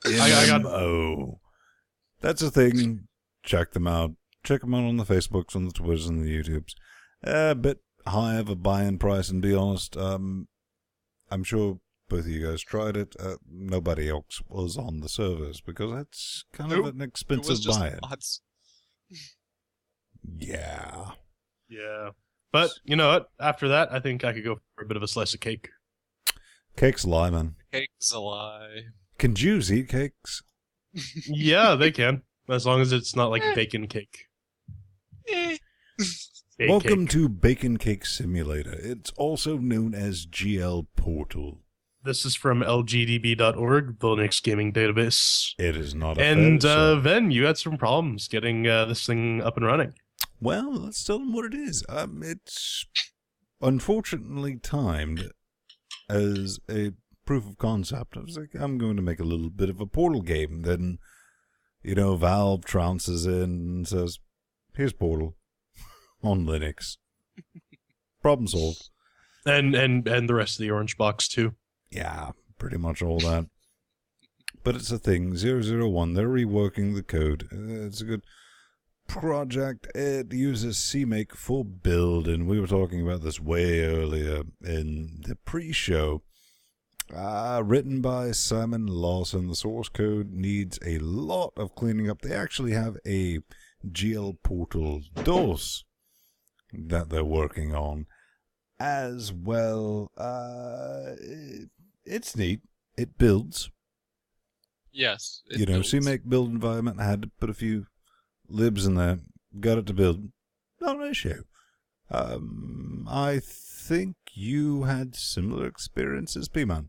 MMO. That's a thing. Check them out. Check them out on the Facebooks, on the Twitters, and the YouTubes. A bit high of a buy-in price, and be honest, I'm sure both of you guys tried it. Nobody else was on the servers, because that's kind of an It expensive was just buy-in. bots. Yeah. Yeah. But, you know what? After that, I think I could go for a bit of a slice of cake. Cake's a lie, man. Cake's a lie. Can Jews eat cakes? Yeah, they can. As long as it's not like bacon cake. Eh. Bake Welcome cake. to Bacon Cake Simulator. It's also known as GL Portal. This is from lgdb.org, the Linux gaming database. It is not a And fetish, so- Ven, you had some problems getting this thing up and running. Well, let's tell them what it is. It's unfortunately timed as a proof of concept. I was like, I'm going to make a little bit of a Portal game. Then, Valve trounces in and says, here's Portal on Linux. Problem solved. And the rest of the orange box, too. Yeah, pretty much all that. But it's a thing. 001, they're reworking the code. It's a good project. It uses CMake for build, and we were talking about this way earlier in the pre-show. Written by Simon Lawson. The source code needs a lot of cleaning up. They actually have a GL Portal DOS that they're working on as well. It's neat. It builds. Yes. CMake build environment. I had to put a few libs in there. Got it to build. Not an issue. I think you had similar experiences, P-Man.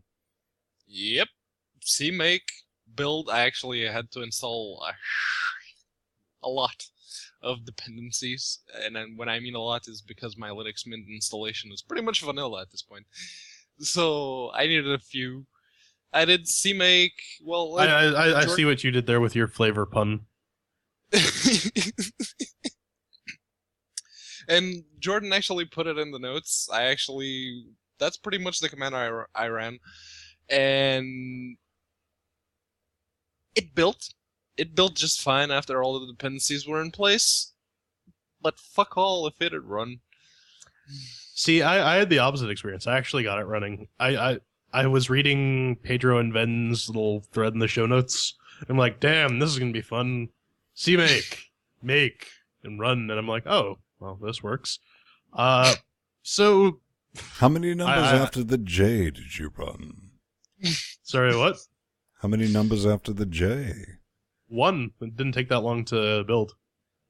Yep. CMake build, I actually had to install a lot of dependencies. And then when I mean a lot is because my Linux Mint installation is pretty much vanilla at this point. So I needed a few. I did CMake. Well, I see what you did there with your flavor pun. And Jordan actually put it in the notes. That's pretty much the command I ran. And it built just fine after all the dependencies were in place. But fuck all if it had run. See, I had the opposite experience. I actually got it running. I was reading Pedro and Ven's little thread in the show notes. I'm like, damn, this is going to be fun. Make, and run. And I'm like, oh, well, this works. So... How many numbers after the J did you run? Sorry, what? How many numbers after the J? 1. It didn't take that long to build.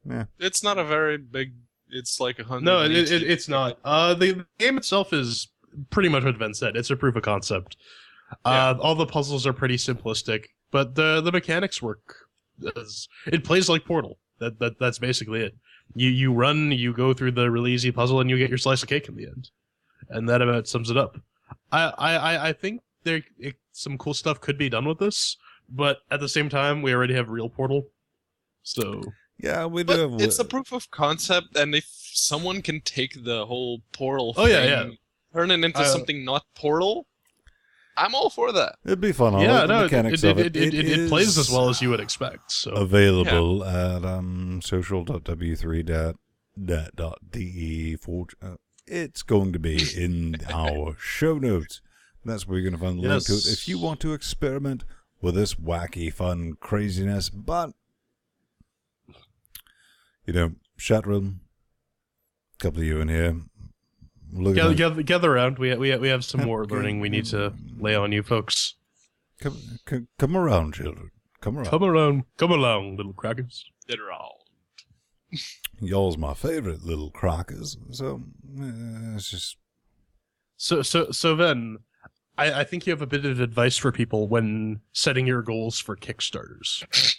Yeah. It's not a very big... It's like 100. No, it's not. The game itself is pretty much what Ven said. It's a proof of concept. All the puzzles are pretty simplistic, but the mechanics work. It plays like Portal. That's basically it. You run, you go through the really easy puzzle, and you get your slice of cake in the end. And that about sums it up. I think some cool stuff could be done with this, but at the same time, we already have real Portal. So... Yeah, we but do. It's a proof of concept, and if someone can take the whole Portal thing, turn it into something not Portal, I'm all for that. It'd be fun. Yeah, no, it plays as well as you would expect. So available at social.w3.de. It's going to be in our show notes. That's where you're going to find the link to it if you want to experiment with this wacky, fun craziness. But chat room, a couple of you in here. Gather around. We have some more learning we need to lay on you folks. Come around, children. Come along, little crackers. Get around. Y'all's my favorite little crackers. So it's just so then. I think you have a bit of advice for people when setting your goals for Kickstarters.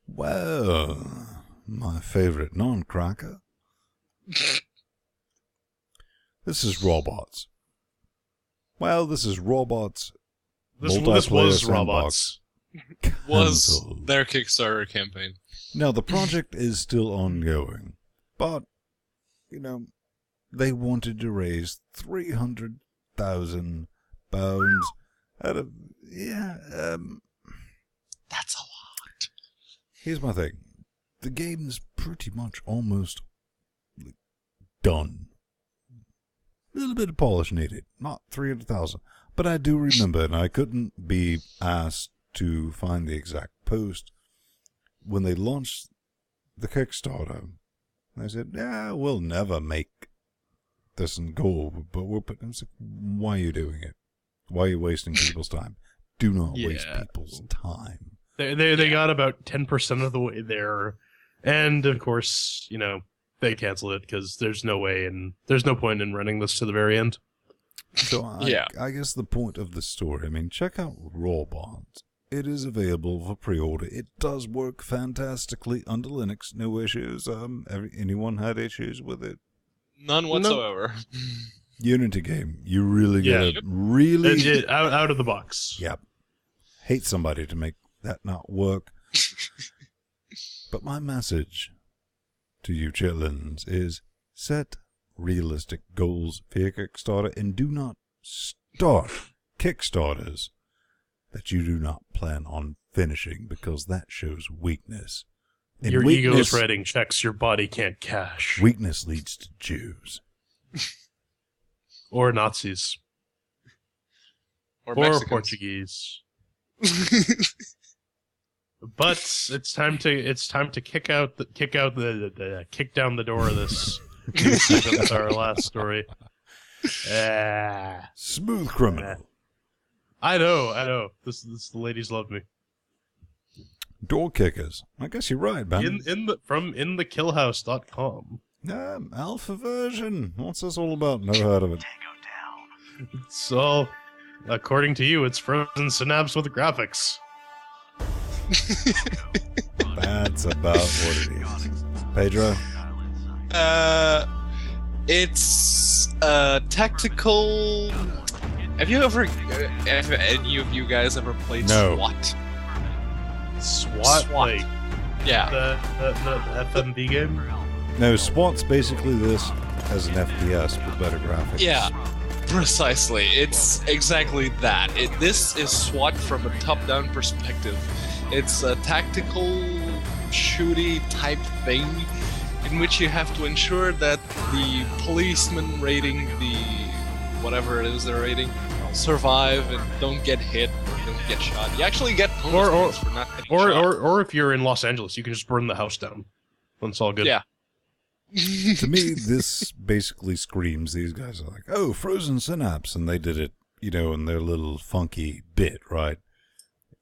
Well, my favorite non-cracker. This is Robots. Well, this is Robots. This was Robots. Was their Kickstarter campaign. Now, the project is still ongoing, but, they wanted to raise 300,000 pounds out of... That's a lot. Here's my thing. The game's pretty much almost done. A little bit of polish needed, not 300,000. But I do remember, and I couldn't be asked to find the exact post, when they launched the Kickstarter, they said, yeah, we'll never make this in gold, but we're putting... I was like, why are you doing it? Why are you wasting people's time? Do not waste people's time. They got about 10% of the way there, and of course, they canceled it because there's no way and there's no point in running this to the very end. So I guess the point of the story, check out Robots. It is available for pre-order. It does work fantastically under Linux, no issues. Anyone had issues with it? None whatsoever. Unity game. You really gotta really out of the box. Yep. Hate somebody to make that not work. But my message to you chitlins is set realistic goals for your Kickstarter and do not start Kickstarters that you do not plan on finishing because that shows weakness. And your ego's writing checks your body can't cash. Weakness leads to Jews. Or Nazis. Or Portuguese. But it's time to kick down the door of this segment with our last story. Smooth criminal. I know. This the ladies love me. Door kickers. I guess you're right, man. From inthekillhouse.com. Alpha version. What's this all about? Never heard of it. It's all, according to you, it's frozen synapse with graphics. That's about what it is. Pedro? It's tactical. Have any of you guys ever played No. SWAT? SWAT? Like Yeah. The FMV game? No, SWAT's basically this as an FPS with better graphics. Yeah, precisely. It's exactly that. This is SWAT from a top-down perspective. It's a tactical, shooty type thing in which you have to ensure that the policemen raiding the whatever it is they're raiding survive and don't get hit or don't get shot. You actually get bonus points for not getting shot. Or if you're in Los Angeles, you can just burn the house down. When it's all good. Yeah. To me, this basically screams these guys are like, oh, Frozen Synapse, and they did it, in their little funky bit, right?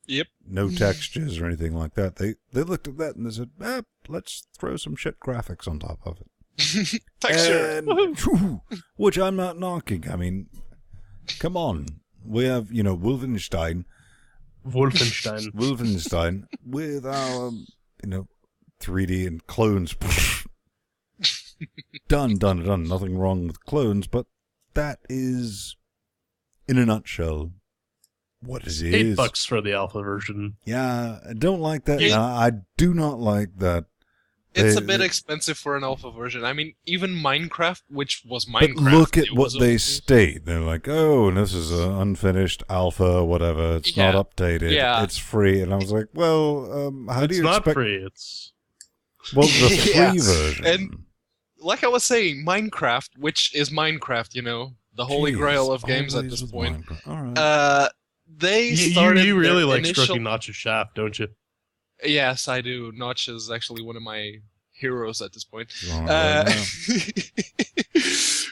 Yep. No textures or anything like that. They looked at that and they said, let's throw some shit graphics on top of it. Texture. And, which I'm not knocking. I mean, come on. We have, Wolfenstein with our, 3D and clones. Done. Nothing wrong with clones, but that is, in a nutshell, what it is. $8 for the alpha version. Yeah, I don't like that. I do not like that. It's a bit expensive for an alpha version. I mean, even Minecraft, which was But Minecraft. look at what they state. They're like, oh, this is an unfinished alpha, whatever. It's not updated. Yeah. It's free. And I was like, well, how do you expect... It's not free. It's... Well, the free version. And like I was saying, Minecraft, which is Minecraft, the holy grail of games at this point. All right. They started. You really like stroking Notch's shaft, don't you? Yes, I do. Notch is actually one of my heroes at this point.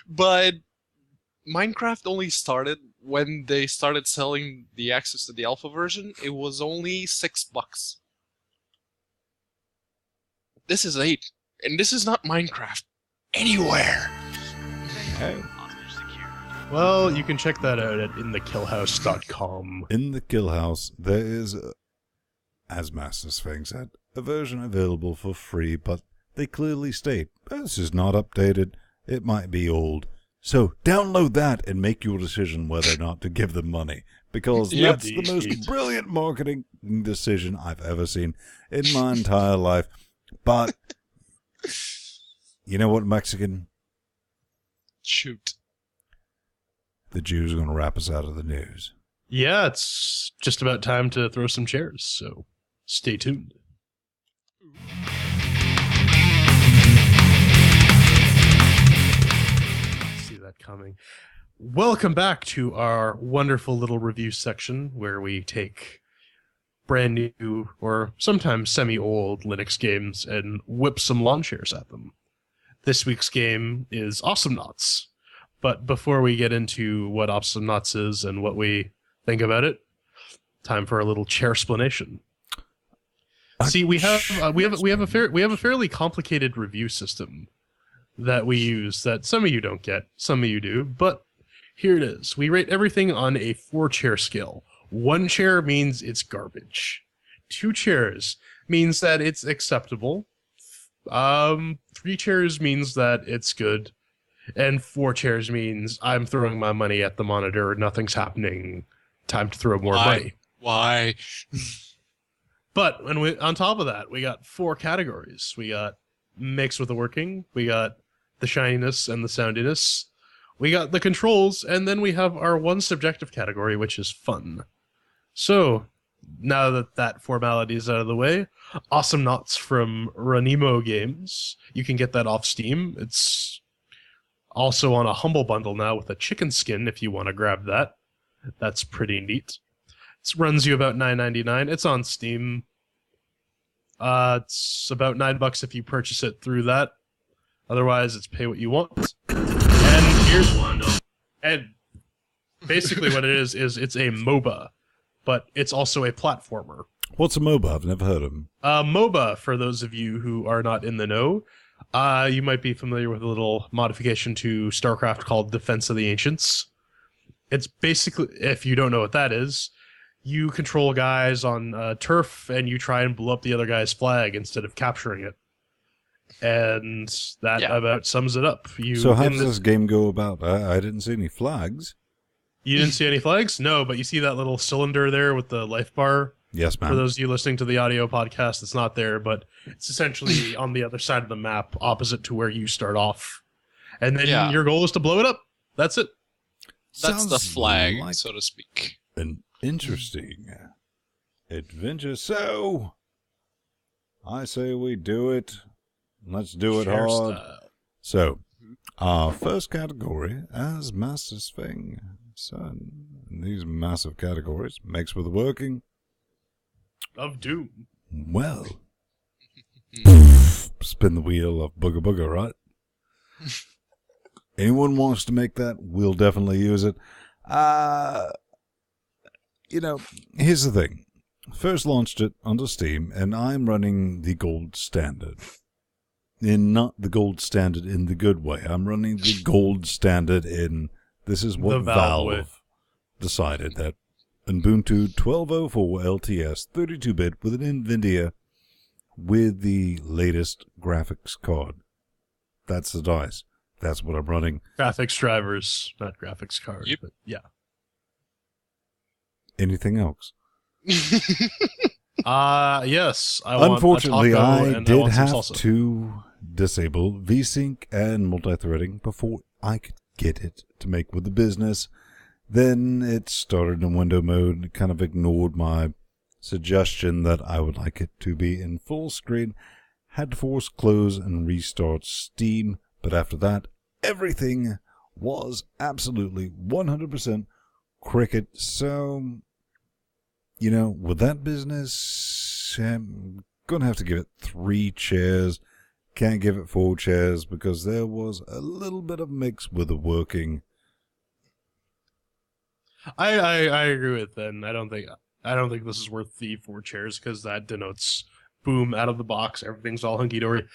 But Minecraft only started when they started selling the access to the alpha version. It was only $6. This is 8, and this is not Minecraft anywhere. Okay. Well, you can check that out at inthekillhouse.com. In the Kill House, there is, as Master Sphinx said, a version available for free, but they clearly state, this is not updated, it might be old. So download that and make your decision whether or not to give them money, because that's the most brilliant marketing decision I've ever seen in my entire life. But, you know what, Mexican? Shoot. The Jews are going to wrap us out of the news. Yeah, it's just about time to throw some chairs, so stay tuned. See that coming. Welcome back to our wonderful little review section where we take brand new or sometimes semi-old Linux games and whip some lawn chairs at them. This week's game is Awesomenauts. But before we get into what Awesomenauts is and what we think about it, time for a little chair explanation. See, we have a fairly complicated review system that we use that some of you don't get, some of you do, but here it is. We rate everything on a 4-chair scale. 1 chair means it's garbage. 2 chairs means that it's acceptable. 3 chairs means that it's good. And 4 chairs means I'm throwing my money at the monitor, nothing's happening, time to throw more money. Why? But on top of that, we got 4 categories. We got mix with the working, we got the shininess and the soundiness, we got the controls, and then we have our one subjective category, which is fun. So, now that formality is out of the way, Awesomenauts from Ranimo Games. You can get that off Steam. It's also on a Humble Bundle now with a chicken skin if you want to grab that. That's pretty neat. It runs you about $9.99. It's on Steam. It's about $9 if you purchase it through that. Otherwise, it's pay what you want. And here's one. And basically what it is it's a MOBA, but it's also a platformer. What's a MOBA? I've never heard of them. MOBA, for those of you who are not in the know, you might be familiar with a little modification to StarCraft called Defense of the Ancients. It's basically, if you don't know what that is, you control guys on turf and you try and blow up the other guy's flag instead of capturing it. And that about sums it up. So how does this game go about? I didn't see any flags. You didn't see any flags? No, but you see that little cylinder there with the life bar? Yes, ma'am. For those of you listening to the audio podcast, it's not there, but it's essentially on the other side of the map, opposite to where you start off. And then your goal is to blow it up. That's it. That's the Sounds flag, like so to speak. an interesting adventure. So, I say we do it. Let's do it Share hard. style. So, our first category as Master's Thing. Son, these massive categories makes with the working. Of Doom. Well, spin the wheel of Booga Booga, right? Anyone wants to make that, we'll definitely use it. Here's the thing. First launched it under Steam, and I'm running the gold standard. And not the gold standard in the good way. I'm running the gold standard in, this is what Valve decided, that Ubuntu 12.04 LTS 32-bit with an NVIDIA with the latest graphics card. That's the dice. That's what I'm running. Graphics drivers, not graphics cards. Yep. But yeah. Anything else? Yes. Unfortunately, I did have salsa. to disable VSync and multi-threading before I could get it to make with the business. Then it started in window mode and kind of ignored my suggestion that I would like it to be in full screen. Had to force close and restart Steam, but after that, everything was absolutely 100% cricket. So, with that business, I'm going to have to give it 3 chairs. Can't give it 4 chairs because there was a little bit of mix with the working. I agree with Ben. I don't think this is worth the 4 chairs because that denotes boom out of the box. Everything's all hunky dory.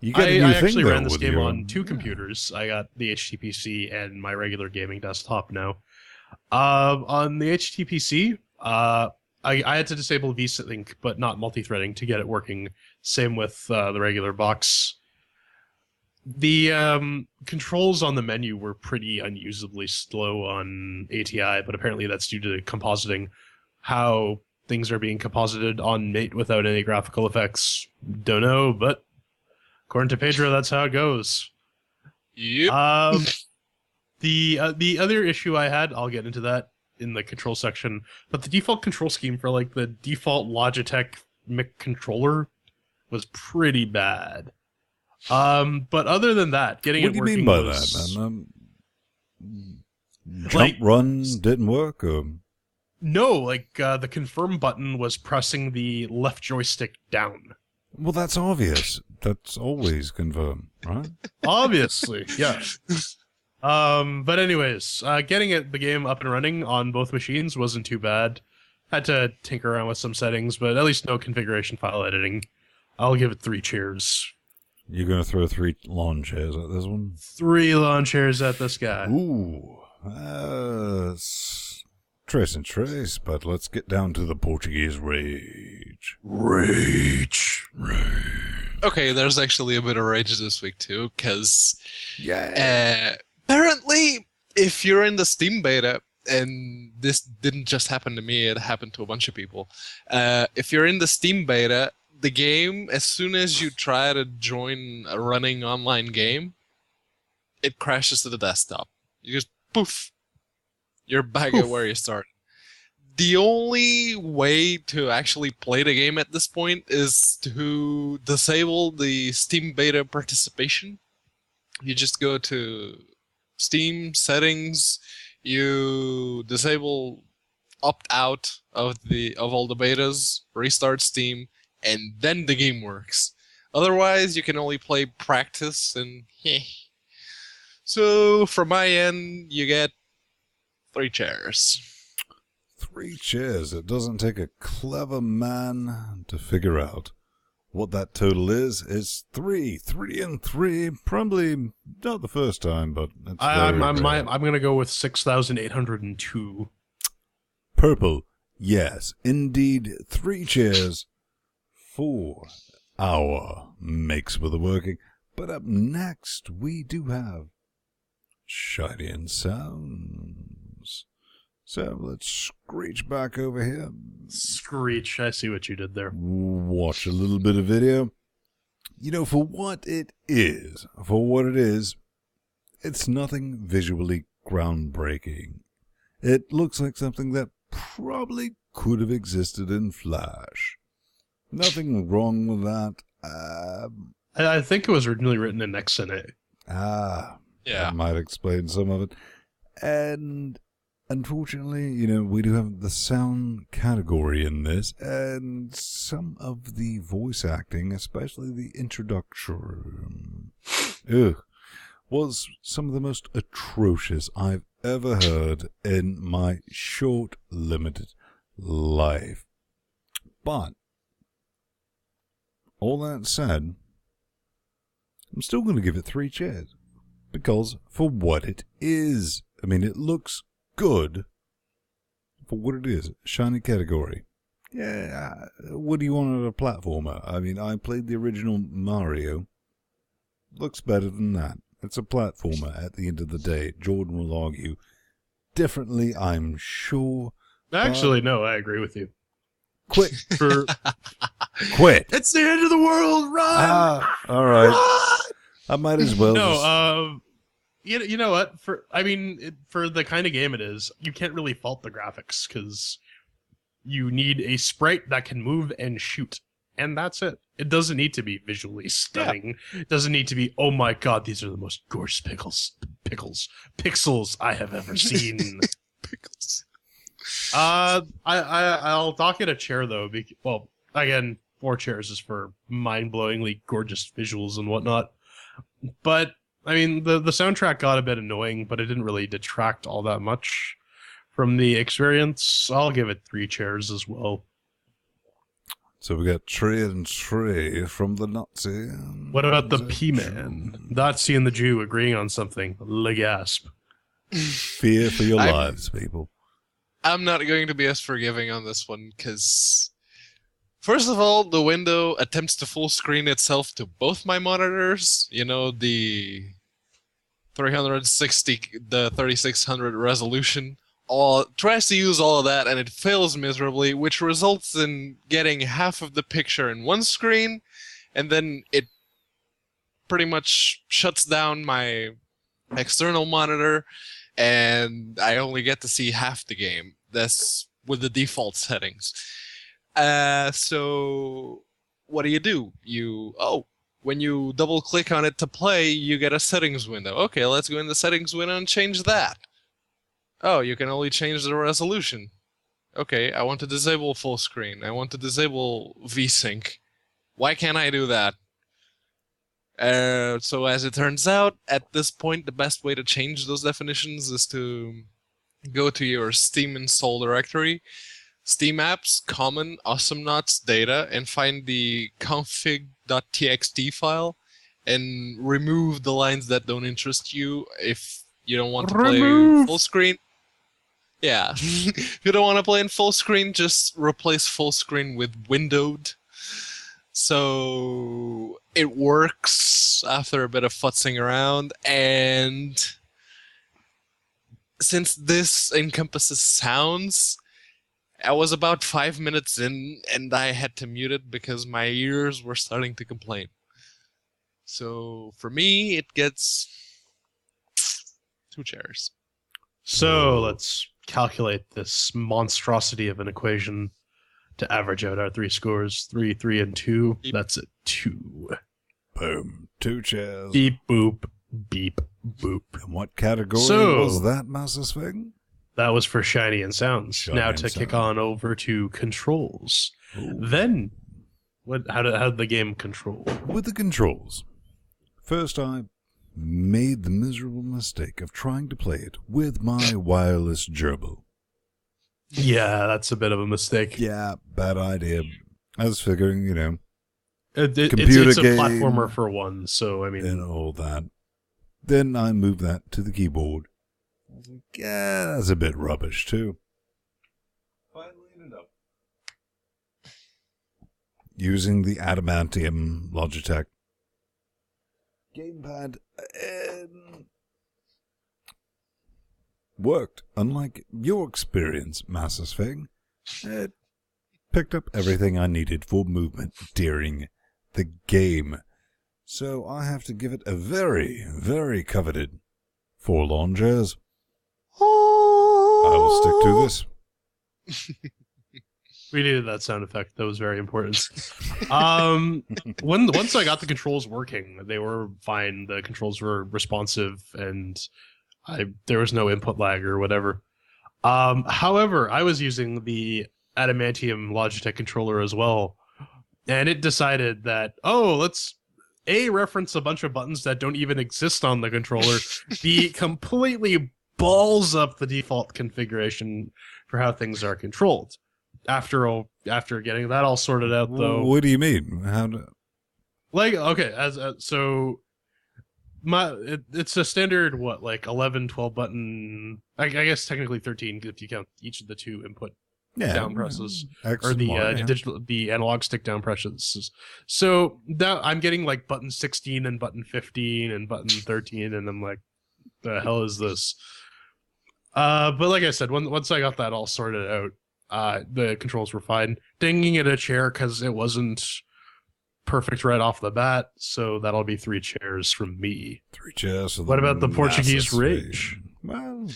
You got a new I thing, actually though, ran this with game your- on 2 computers. I got the HTPC and my regular gaming desktop now. On the HTPC, I had to disable VSync, but not multi-threading to get it working. Same with the regular box. The controls on the menu were pretty unusably slow on ATI, but apparently that's due to compositing. How things are being composited on Mate without any graphical effects, don't know, but according to Pedro, that's how it goes. Yep. The other issue I had, I'll get into that in the control section, but the default control scheme for like the default Logitech mic controller was pretty bad. But other than that, getting What it do you working mean by was, that, man? Jump Like- run didn't work? Or? No, like the confirm button was pressing the left joystick down. Well, that's obvious. That's always confirmed, right? Obviously, yeah. But anyways, getting the game up and running on both machines wasn't too bad. Had to tinker around with some settings, but at least no configuration file editing. I'll give it 3 cheers. You're going to throw 3 lawn chairs at this one? 3 lawn chairs at this guy. Ooh. It's trace and trace, but let's get down to the Portuguese rage. Rage. Okay, there's actually a bit of rage this week too, because Yeah. apparently, if you're in the Steam beta, and this didn't just happen to me, it happened to a bunch of people. If you're in the Steam beta, the game, as soon as you try to join a running online game, it crashes to the desktop. You just poof, you're back at where you started. The only way to actually play the game at this point is to disable the Steam beta participation. You just go to Steam settings, you disable opt out of all the betas, restart Steam, and then the game works. Otherwise, you can only play practice and So from my end, you get 3 chairs. 3 chairs. It doesn't take a clever man to figure out what that total is. It's 3. 3 and 3. Probably not the first time, but it's I'm very rare. gonna go with 6,802. Purple. Yes, indeed. 3 chairs for our makes with the working. But up next, we do have Shiny and Sounds. So let's screech back over here. Screech, I see what you did there. Watch a little bit of video. You know, for what it is, it's nothing visually groundbreaking. It looks like something that probably could have existed in Flash. Nothing wrong with that. I think it was originally written in XNA. Yeah. That Yeah. might explain some of it. And unfortunately, you know, we do have the sound category in this, and some of the voice acting, especially the introduction, was some of the most atrocious I've ever heard in my short, limited life. But, all that said, I'm still going to give it 3 cheers. Because, for what it is, I mean, it looks good for what it is. Shiny category. Yeah, what do you want out of a platformer? I mean, I played the original Mario. Looks better than that. It's a platformer at the end of the day. Jordan will argue differently, I'm sure. Actually, no, I agree with you. Quit. For Quit. it's the end of the world. Run. All right. Run! I might as well. No, you know what? For the kind of game it is, you can't really fault the graphics because you need a sprite that can move and shoot, and that's it. It doesn't need to be visually stunning. Yeah. It doesn't need to be, oh my god, these are the most gorgeous pixels I have ever seen. Pickles. I'll dock it a chair though. Well, again, 4 chairs is for mind-blowingly gorgeous visuals and whatnot. But I mean, the soundtrack got a bit annoying, but it didn't really detract all that much from the experience. I'll give it 3 chairs as well. So we got Trey and Trey from the Nazi. What about the P-Man? Nazi and the Jew agreeing on something. Legasp. Fear for your lives, people. I'm not going to be as forgiving on this one, because first of all, the window attempts to full screen itself to both my monitors. You know, the 360, the 3600 resolution. Tries to use all of that, and it fails miserably, which results in getting half of the picture in one screen, and then it pretty much shuts down my external monitor, and I only get to see half the game. That's with the default settings. So what do? When you double click on it to play, you get a settings window. Okay, let's go in the settings window and change that. Oh, you can only change the resolution. Okay, I want to disable full screen. I want to disable VSync. Why can't I do that? So as it turns out, at this point, the best way to change those definitions is to go to your Steam install directory, Steam apps, common, Awesomenauts data, and find the config.txt file, and remove the lines that don't interest you if you don't want to play full screen. Yeah, if you don't want to play in full screen, just replace full screen with windowed. So it works after a bit of futzing around, and since this encompasses sounds, I was about 5 minutes in, and I had to mute it because my ears were starting to complain. So for me, it gets 2 chairs. So let's calculate this monstrosity of an equation to average out our 3 scores. 3, 3, and 2. Beep. That's a 2. Boom. 2 chairs. Beep, boop, beep, boop. And what category was that, Master Swing? That was for shiny and sounds. Shiny now and to kick sound. on over to controls. Ooh. Then, how did the game control? With the controls. First, I made the miserable mistake of trying to play it with my wireless gerbil. Yeah, that's a bit of a mistake. Yeah, bad idea. I was figuring, you know, It's a game. platformer for one, so I mean, and all that. Then I moved that to the keyboard. I was like, yeah, that's a bit rubbish, too. Finally ended up using the adamantium Logitech gamepad, and worked. Unlike your experience, Master Sphinx, it picked up everything I needed for movement during the game. So I have to give it a very, very coveted 4 lawn chairs. I will stick to this. We needed that sound effect. That was very important. Once I got the controls working, they were fine. The controls were responsive, and there was no input lag or whatever. However, I was using the Adamantium Logitech controller as well, and it decided that, let's A, reference a bunch of buttons that don't even exist on the controller, B, completely balls up the default configuration for how things are controlled. After getting that all sorted out, though. What do you mean? It's a standard 11, 12 button. I guess technically 13 if you count each of the 2 input down presses or the analog stick down presses. So that I'm getting button 16 and button 15 and button 13, and I'm like, the hell is this? But like I said, once I got that all sorted out, the controls were fine. Dinging at a chair because it wasn't perfect right off the bat, so that'll be 3 chairs from me. 3 chairs. What about the Portuguese rage? Well,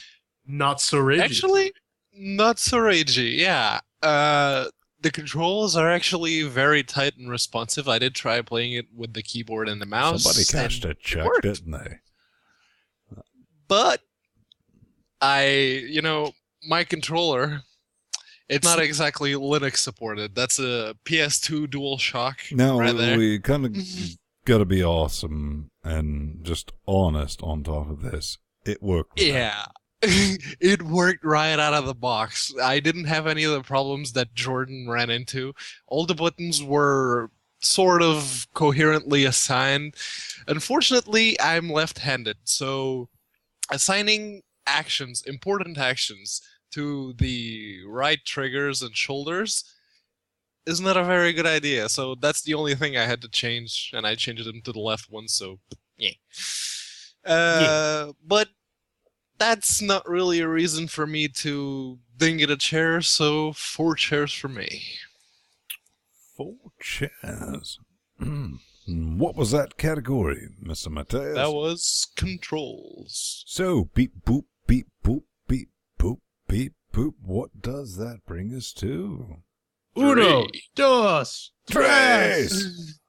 not so ragey. Actually, not so ragey. Yeah. The controls are actually very tight and responsive. I did try playing it with the keyboard and the mouse. Somebody cashed a check, didn't they? But my controller, it's not exactly Linux supported. That's a PS2 DualShock. No, right there. We kind of got to be awesome and just honest on top of this. It worked. Yeah. It worked right out of the box. I didn't have any of the problems that Jordan ran into. All the buttons were sort of coherently assigned. Unfortunately, I'm left-handed, so assigning important actions, to the right triggers and shoulders is not a very good idea. So that's the only thing I had to change, and I changed them to the left one, so yeah. But that's not really a reason for me to ding at a chair, so 4 chairs for me. 4 chairs. What was that category, Mr. Mateus? That was controls. So, beep, boop, beep, boop, beep, boop, beep, boop. What does that bring us to? Uno, dos, tres!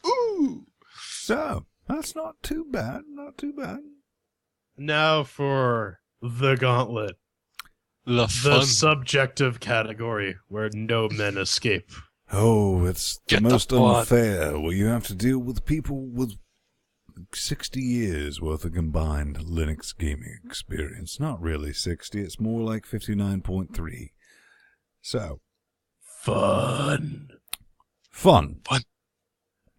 Ooh! So, that's not too bad, not too bad. Now for the gauntlet. The subjective category where no men escape. Oh, it's the most unfair, where you have to deal with people with 60 years worth of combined Linux gaming experience. Not really 60, it's more like 59.3. So. Fun.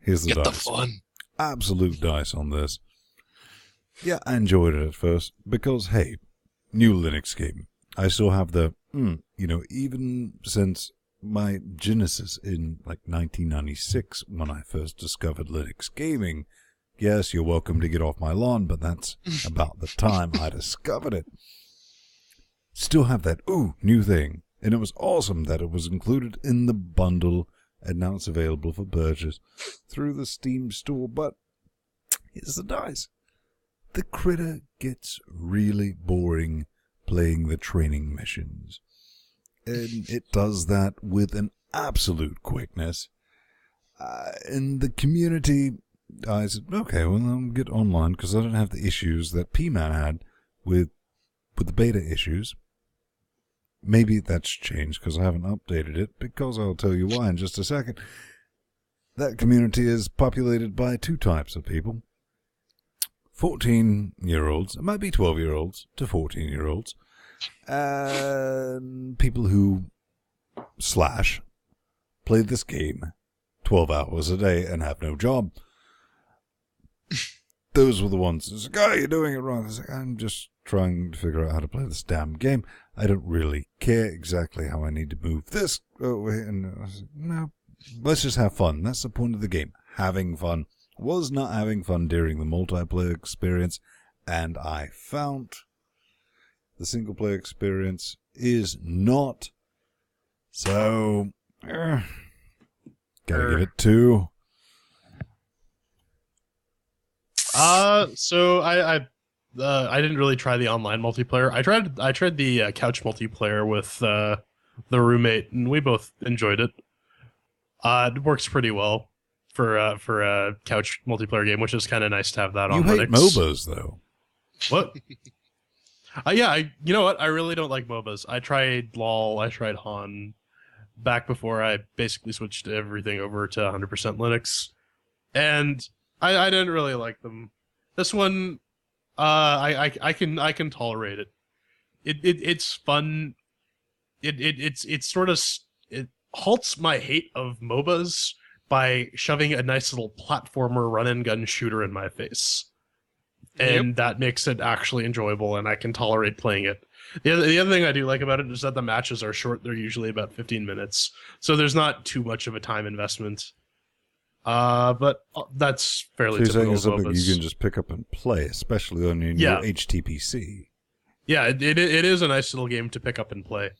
Here's the dice. Get the fun. Absolute dice on this. Yeah, I enjoyed it at first, because, hey, new Linux game. I still have the, even since my genesis in, 1996, when I first discovered Linux gaming, yes, you're welcome to get off my lawn, but that's about the time I discovered it. Still have that, new thing. And it was awesome that it was included in the bundle, and now it's available for purchase through the Steam store. But here's the dice. The critter gets really boring playing the training missions. And it does that with an absolute quickness. In the community, I said, okay, well, I'll get online because I don't have the issues that P-Man had with the beta issues. Maybe that's changed because I haven't updated it, because I'll tell you why in just a second. That community is populated by 2 types of people. 14-year-olds, it might be 12-year-olds to 14-year-olds, and people who play this game 12 hours a day and have no job. Those were the ones that said, "Oh, you're doing it wrong." I was like, I'm just trying to figure out how to play this damn game. I don't really care exactly how I need to move this. And I was like, no, let's just have fun. That's the point of the game. Having fun. Was not having fun during the multiplayer experience, and I found the single-player experience is not. So, gotta give it 2. So I didn't really try the online multiplayer. I tried the couch multiplayer with the roommate, and we both enjoyed it. It works pretty well for a couch multiplayer game, which is kind of nice to have that on Linux. You hate MOBAs, though. What? Yeah, you know what? I really don't like MOBAs. I tried LOL, I tried Han, back before I basically switched everything over to 100% Linux, and I didn't really like them. This one, I can tolerate it. It's fun. It's sort of, it halts my hate of MOBAs by shoving a nice little platformer run and gun shooter in my face. And that makes it actually enjoyable, and I can tolerate playing it. The other thing I do like about it is that the matches are short. They're usually about 15 minutes, so there's not too much of a time investment. But that's fairly typical. So you're saying something you can just pick up and play, especially on your new HTPC. Yeah, it is a nice little game to pick up and play.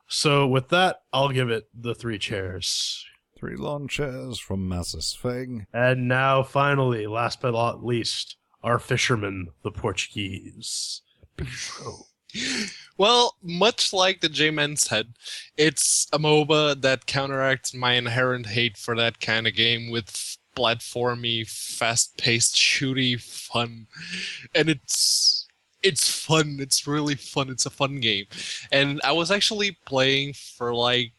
So with that, I'll give it the 3 chairs. 3 lawn chairs from Massasfang. And now, finally, last but not least, our fisherman, the Portuguese. Well, much like the J-Man said, it's a MOBA that counteracts my inherent hate for that kind of game with platformy, fast-paced, shooty fun. And it's fun. It's really fun. It's a fun game. And I was actually playing for like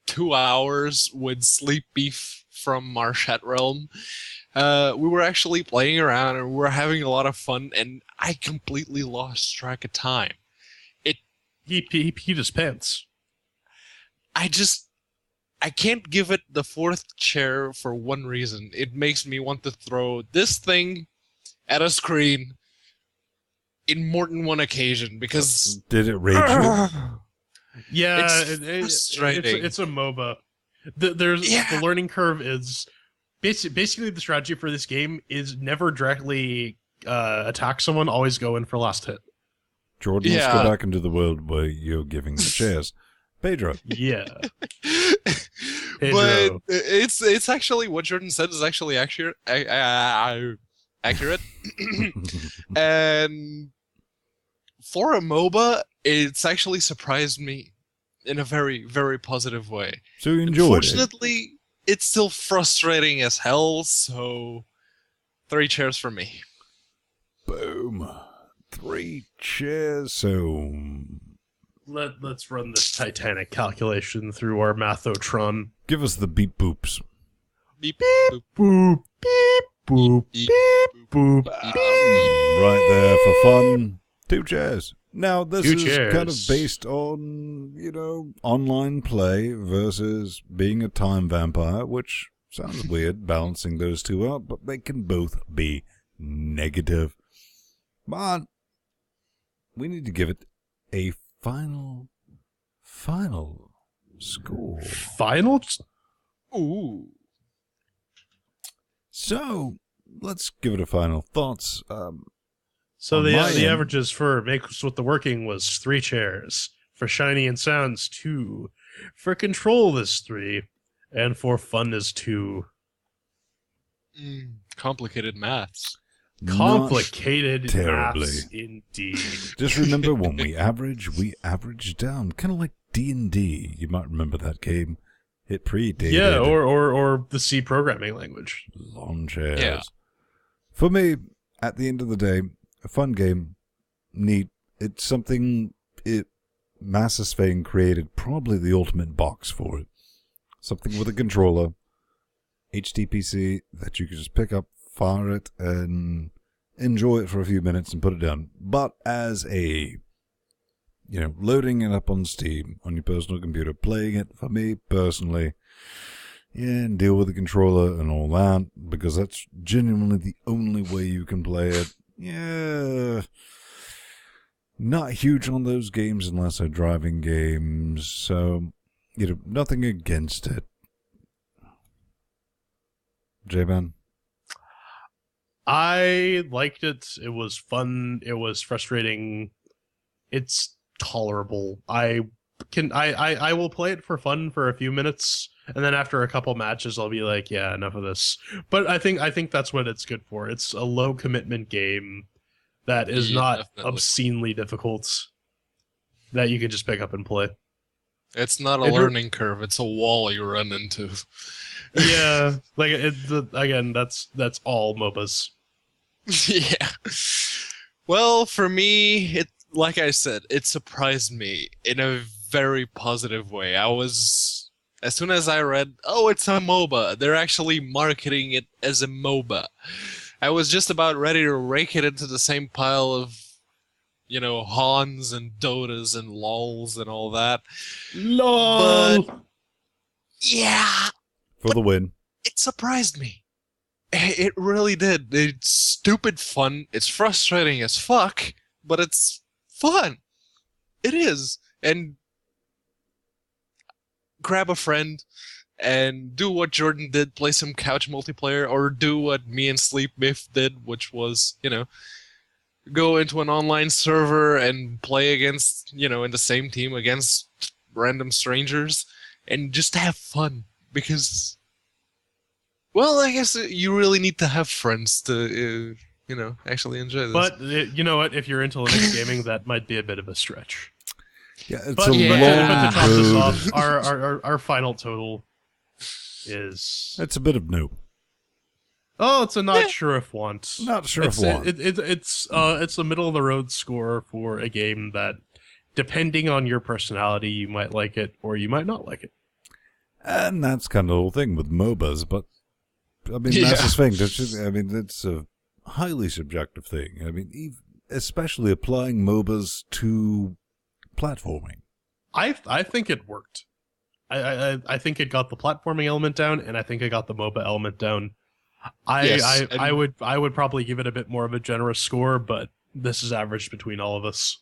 2 hours with Sleep Beef from Marshat Realm. We were actually playing around and we were having a lot of fun, and I completely lost track of time. He peed his pants. I can't give it the 4th chair for one reason. It makes me want to throw this thing at a screen in more than one occasion because... Did it rage you? Yeah, it's frustrating. It's a MOBA. The learning curve is... Basically, the strategy for this game is never directly attack someone, always go in for last hit. Jordan, let's go back into the world where you're giving the chairs. Pedro. Yeah. But it's actually, what Jordan said is actually accurate. Accurate. And for a MOBA, it's actually surprised me in a very, very positive way. So you enjoyed it? Unfortunately, it's still frustrating as hell, so 3 chairs for me. Boom. 3 chairs, so... Let's run this Titanic calculation through our Mathotron. Give us the beep boops. Beep, Beep, boop, beep, boop, beep, beep, boop, beep. Right there for fun. 2 chairs. Now, this is chairs. kind of based on, online play versus being a time vampire, which sounds weird, balancing those 2 out, but they can both be negative. But we need to give it a final score. Final? Ooh. So, let's give it a final thoughts. So the averages for Makes with the Working was 3 chairs. For Shiny and Sounds, 2. For Control is 3. And for Fun is 2. Complicated maths. Complicated terribly. maths indeed. Just remember, when we average down. Kind of like D&D. You might remember that game. It predated. Yeah, or the C programming language. Lawn chairs. Yeah. For me, at the end of the day, a fun game, neat. It's something Massasfang created, probably the ultimate box for it. Something with a controller, HTPC, that you can just pick up, fire it, and enjoy it for a few minutes and put it down. But as a, loading it up on Steam, on your personal computer, playing it, for me personally, and deal with the controller and all that, because that's genuinely the only way you can play it. Yeah, not huge on those games unless they're driving games, so, nothing against it. J-Man? I liked it. It was fun. It was frustrating. it's tolerable. I will play it for fun for a few minutes, and then after a couple matches, I'll be like, yeah, enough of this. But I think that's what it's good for. It's a low commitment game that is not definitely obscenely difficult, that you can just pick up and play. It's not a learning curve. It's a wall you run into. Yeah, like again, that's all MOBAs. Yeah. Well, for me, like I said, it surprised me in a very positive way. As soon as I read, oh, it's a MOBA, they're actually marketing it as a MOBA, I was just about ready to rake it into the same pile of, Hans and Dotas and LOLs and all that. LOL! But, yeah. For the win. It surprised me. It really did. It's stupid fun. It's frustrating as fuck, but it's fun. It is. And grab a friend and do what Jordan did, play some couch multiplayer, or do what me and Sleep Biff did, which was, go into an online server and play against, in the same team against random strangers and just have fun. Because, well, I guess you really need to have friends to, actually enjoy this. But you know what? If you're into Linux gaming, that might be a bit of a stretch. Yeah, it's But, a long to top this road. off, our final total is... It's a bit of no. Oh, it's a not sure if want. Not sure if want. It's a middle of the road score for a game that, depending on your personality, you might like it or you might not like it. And that's kind of the whole thing with MOBAs, but I mean, Yeah. that's the thing. I mean, it's a highly subjective thing. I mean, especially applying MOBAs to platforming. I think it worked. I think it got the platforming element down, and I think it got the MOBA element down. I would probably give it a bit more of a generous score, but this is average between all of us.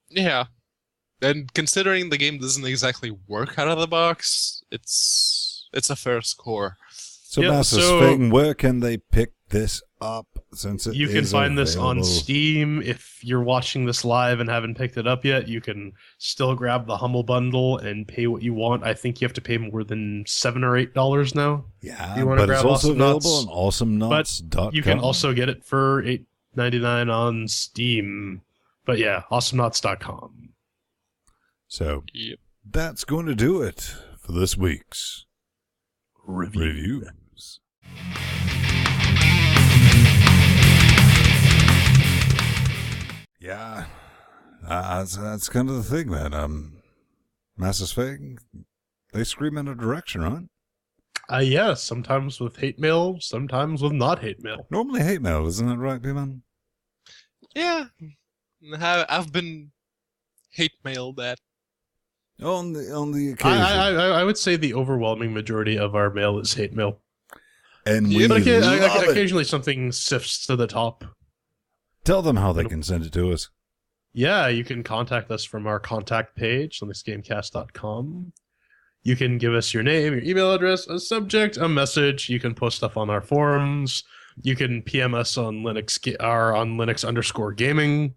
Yeah. And considering the game doesn't exactly work out of the box, it's a fair score. So, Yeah, Master so- Sphinx, where can they pick this up? Since You can find this on Steam. If you're watching this live and haven't picked it up yet, you can still grab the Humble Bundle and pay what you want. I think you have to pay more than $7 or $8 now. Yeah, you wanna but it's grab also available Awesomenauts, on awesomenauts.com. You can also get it for $8.99 on Steam. But yeah, awesomenauts.com. So Yep. that's going to do it for this week's reviews. Yeah, that's kind of the thing, man. Master Sphinx, they scream in a direction, right? Yeah, sometimes with hate mail, sometimes with not hate mail. Normally hate mail, isn't that right, P-Man? Yeah. I've been hate mailed at. On the occasion. I would say the overwhelming majority of our mail is hate mail. And we Yeah, But love it. occasionally something sifts to the top. Tell them how they can send it to us. Yeah, you can contact us from our contact page, LinuxGamecast.com. You can give us your name, your email address, a subject, a message. You can post stuff on our forums. You can PM us on Linux_gaming.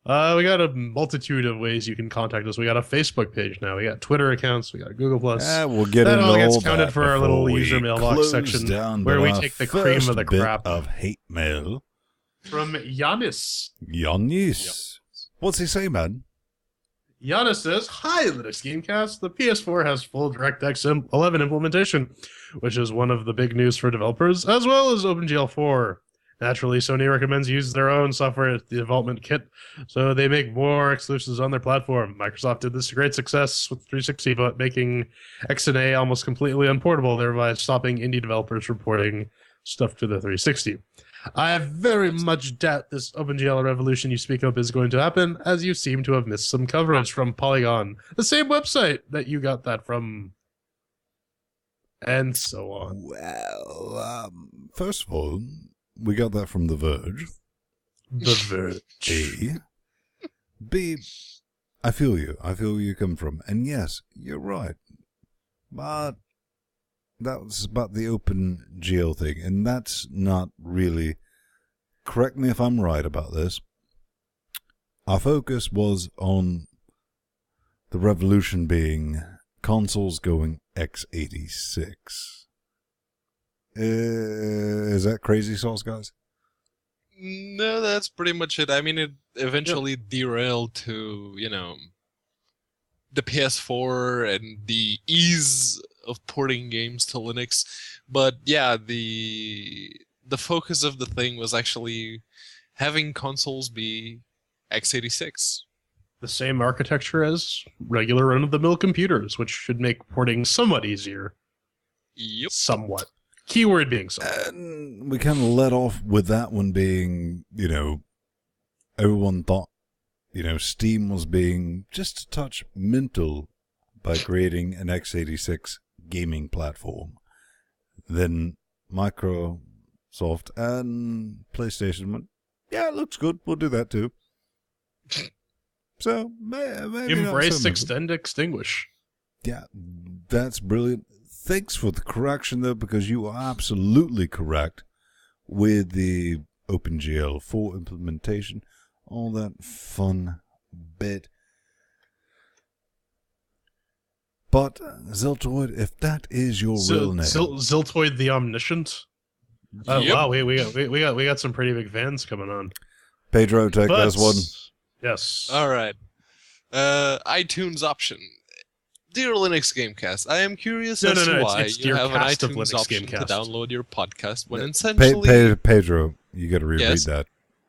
We got a multitude of ways you can contact us. We got a Facebook page now. We got Twitter accounts. We got Google Plus. We'll get That into all gets all counted that for our little before user we mailbox close section down where to we our take the cream of the first bit crap. of hate mail. From Giannis. Giannis. What's he say, man? Giannis says, "Hi, Linux Gamecast. The PS4 has full DirectX 11 implementation, which is one of the big news for developers, as well as OpenGL 4. Naturally, Sony recommends use their own software development kit, so they make more exclusives on their platform. Microsoft did this to great success with 360, but making XNA almost completely unportable, thereby stopping indie developers from porting stuff to the 360. I very much doubt this OpenGL revolution you speak of is going to happen, as you seem to have missed some coverage from Polygon, the same website that you got that from, and so on." Well, first of all, we got that from The Verge. The Verge. A. B. I feel you. I feel where you come from. And yes, you're right. But that's about the OpenGL thing, and that's not really... Correct me if I'm right about this. our focus was on the revolution being consoles going x86. Is that crazy sauce, guys? No, that's pretty much it. I mean, it eventually derailed to, the PS4 and the ease of porting games to Linux. But yeah, the focus of the thing was actually having consoles be x86. The same architecture as regular run-of-the-mill computers, which should make porting somewhat easier. Yep. Somewhat. Keyword being somewhat. And we kind of let off with that one being, everyone thought, Steam was being just a touch mental by creating an x86 gaming platform. Then Microsoft and PlayStation went, yeah, it looks good. We'll do that too. So, maybe Embrace, not so extend, extinguish. Yeah, that's brilliant. Thanks for the correction, though, because you are absolutely correct with the OpenGL 4 implementation. All that fun bit. But, Ziltoid, if that is your real name... Ziltoid the Omniscient? Yep. Wow, we got some pretty big fans coming on. Pedro, take this one. Yes. All right. iTunes option. Dear Linux Gamecast, I am curious as to why it's you have an cast of iTunes Linux option to Gamecast. download your podcast when essentially... Pedro, you got to reread Yes? that.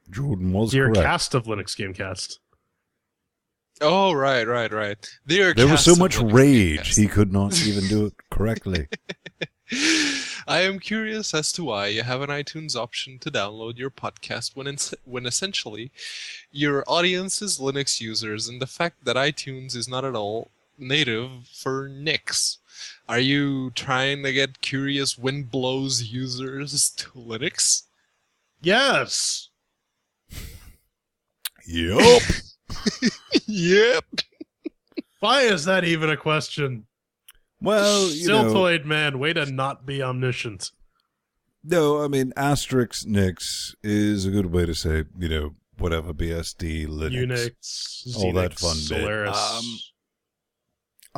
Jordan was Dear correct. cast of Linux Gamecast. Oh, right. There was so much rage, he could not even do it correctly. I am curious as to why you have an iTunes option to download your podcast when essentially your audience is Linux users, and the fact that iTunes is not at all native for Nix. Are you trying to get curious wind blows users to Linux? Yes. Yup. Yep. Why is that even a question? Well, Ziltoid man, way to not be omniscient. No, I mean, asterisk Nix is a good way to say, whatever, BSD, Linux, Unix, all that Xenix, fun Solaris. bit.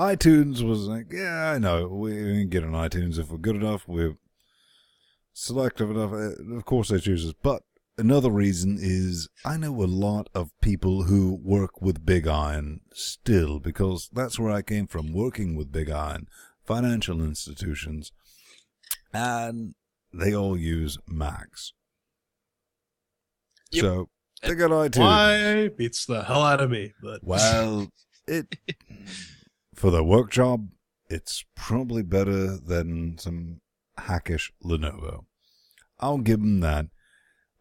iTunes was like, yeah, I know, we can get on iTunes if we're good enough, we're selective enough, of course they choose us, but another reason is I know a lot of people who work with Big Iron still, because that's where I came from, working with Big Iron, financial institutions, and they all use Macs. Yep. So they got iTunes. Why beats the hell out of me? But Well, for their work job, it's probably better than some hackish Lenovo. I'll give them that.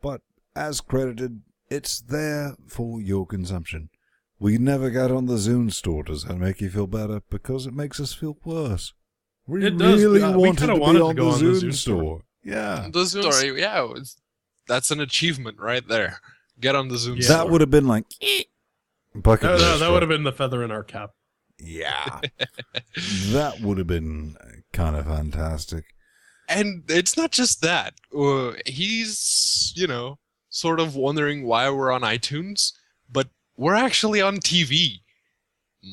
But as credited, it's there for your consumption. We never got on the Zune store. Does that make you feel better? Because it makes us feel worse. We It does. really We wanted kinda to wanted be to on the go on the Zune Zune store. store. Yeah. The story, yeah, that's an achievement right there. Get on the Zoom store. That would have been like... bucket no, list, that would right? have been the feather in our cap. Yeah. That would have been kind of fantastic. And it's not just that. He's, sort of wondering why we're on iTunes, but we're actually on TV.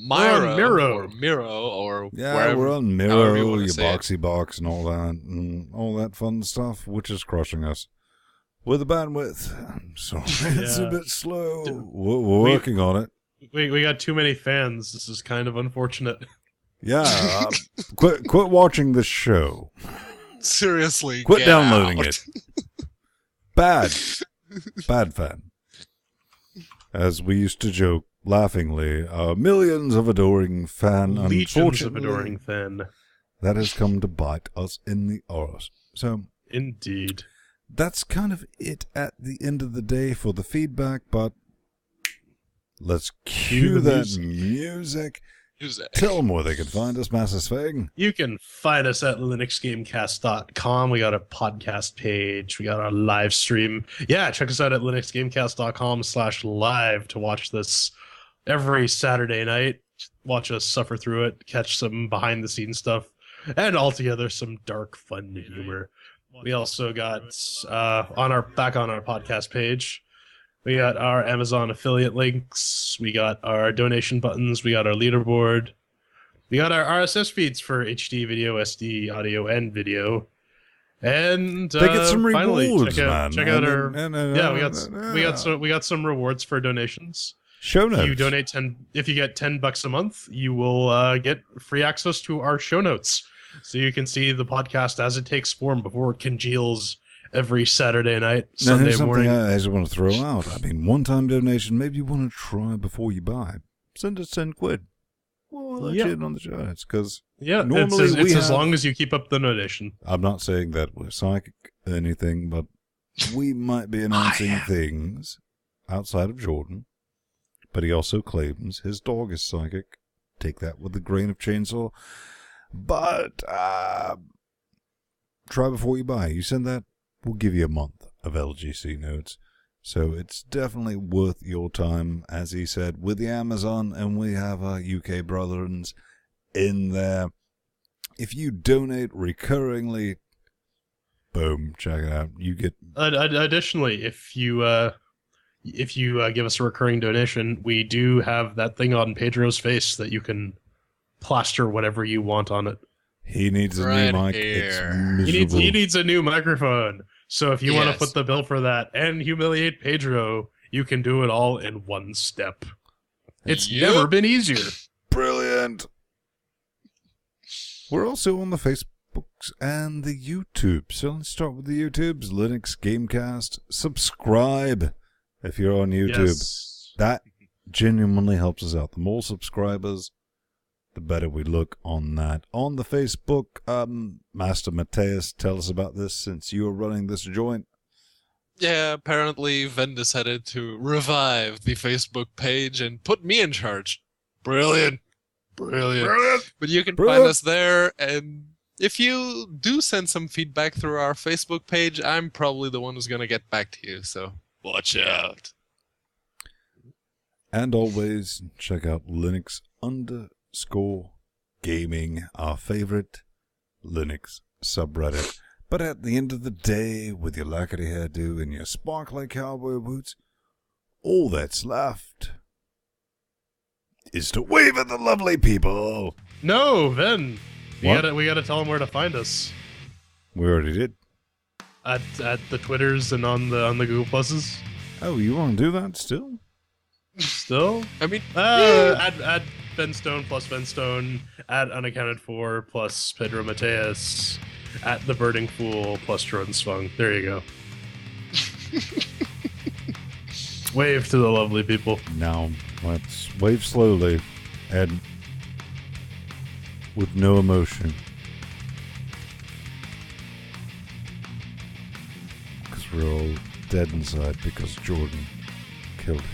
We're on Miro. Or Miro, or Yeah, wherever, we're on however Miro, you wanna your say it. boxy box and all that fun stuff, which is crushing us. With the bandwidth, so it's a Yeah. bit slow. We're working on it. We got too many fans. This is kind of unfortunate. Yeah, quit watching this show. Seriously, Quit get downloading out. it. Bad fan. As we used to joke laughingly, millions of adoring fan. Legions of Unfortunately, adoring fan. that has come to bite us in the arse. So Indeed. that's kind of it at the end of the day for the feedback, but let's cue the that music. Use it. Tell them where they can find us, Master Sveg. You can find us at linuxgamecast.com. We got a podcast page. We got our live stream. Yeah, check us out at linuxgamecast.com/live to watch this every Saturday night. Watch us suffer through it, catch some behind-the-scenes stuff, and altogether some dark, fun humor. We also got on our podcast page, We got our Amazon affiliate links. We got our donation buttons. We got our leaderboard. We got our RSS feeds for HD video, SD audio, and video. And They get some finally, rewards, check out our we we got some rewards for donations. show notes. If you donate if you get $10 a month, you will get free access to our show notes, so you can see the podcast as it takes form before it congeals every Saturday night, Now, here's Sunday morning. something I just want to throw out. I mean, one-time donation. Maybe you want to try before you buy. Send us $10. We'll let you in on the show notes because normally it's as long as you keep up the donation. I'm not saying that we're psychic or anything, but we might be announcing things outside of Jordan. But he also claims his dog is psychic. Take that with a grain of chainsaw. But try before you buy. You send that, we'll give you a month of LGC notes. So it's definitely worth your time, as he said, with the Amazon, and we have our UK brethrens in there. If you donate recurringly, boom, check it out. You get. Additionally, if you give us a recurring donation, we do have that thing on Pedro's face that you can plaster whatever you want on it. He needs a new mic. It's miserable. He needs a new microphone. So if you want to put the bill for that and humiliate Pedro, you can do it all in one step. It's never been easier. Brilliant. We're also on the Facebooks and the YouTube. So let's start with the YouTubes. Linux Gamecast. Subscribe if you're on YouTube. Yes. That genuinely helps us out. The more subscribers, the better we look on that. On the Facebook, Master Mateus, tell us about this since you're running this joint. Yeah, apparently Ven decided to revive the Facebook page and put me in charge. Brilliant. But you can find us there, and if you do send some feedback through our Facebook page, I'm probably the one who's going to get back to you, so watch out. And always check out Linux_gaming, our favorite Linux subreddit. But at the end of the day, with your lackady hairdo and your sparkly cowboy boots, all that's left is to wave at the lovely people. No, Ven. We What? gotta tell them where to find us. We already did. At the Twitters and on the Google Pluses. Oh, you want to do that still? Still? I mean, Add Ben Stone plus Ben Stone, at Unaccounted For plus Pedro Mateus, at The Birding Fool plus Jordan Swung. There you go. Wave to the lovely people. Now, let's wave slowly and with no emotion. Because we're all dead inside because Jordan killed it.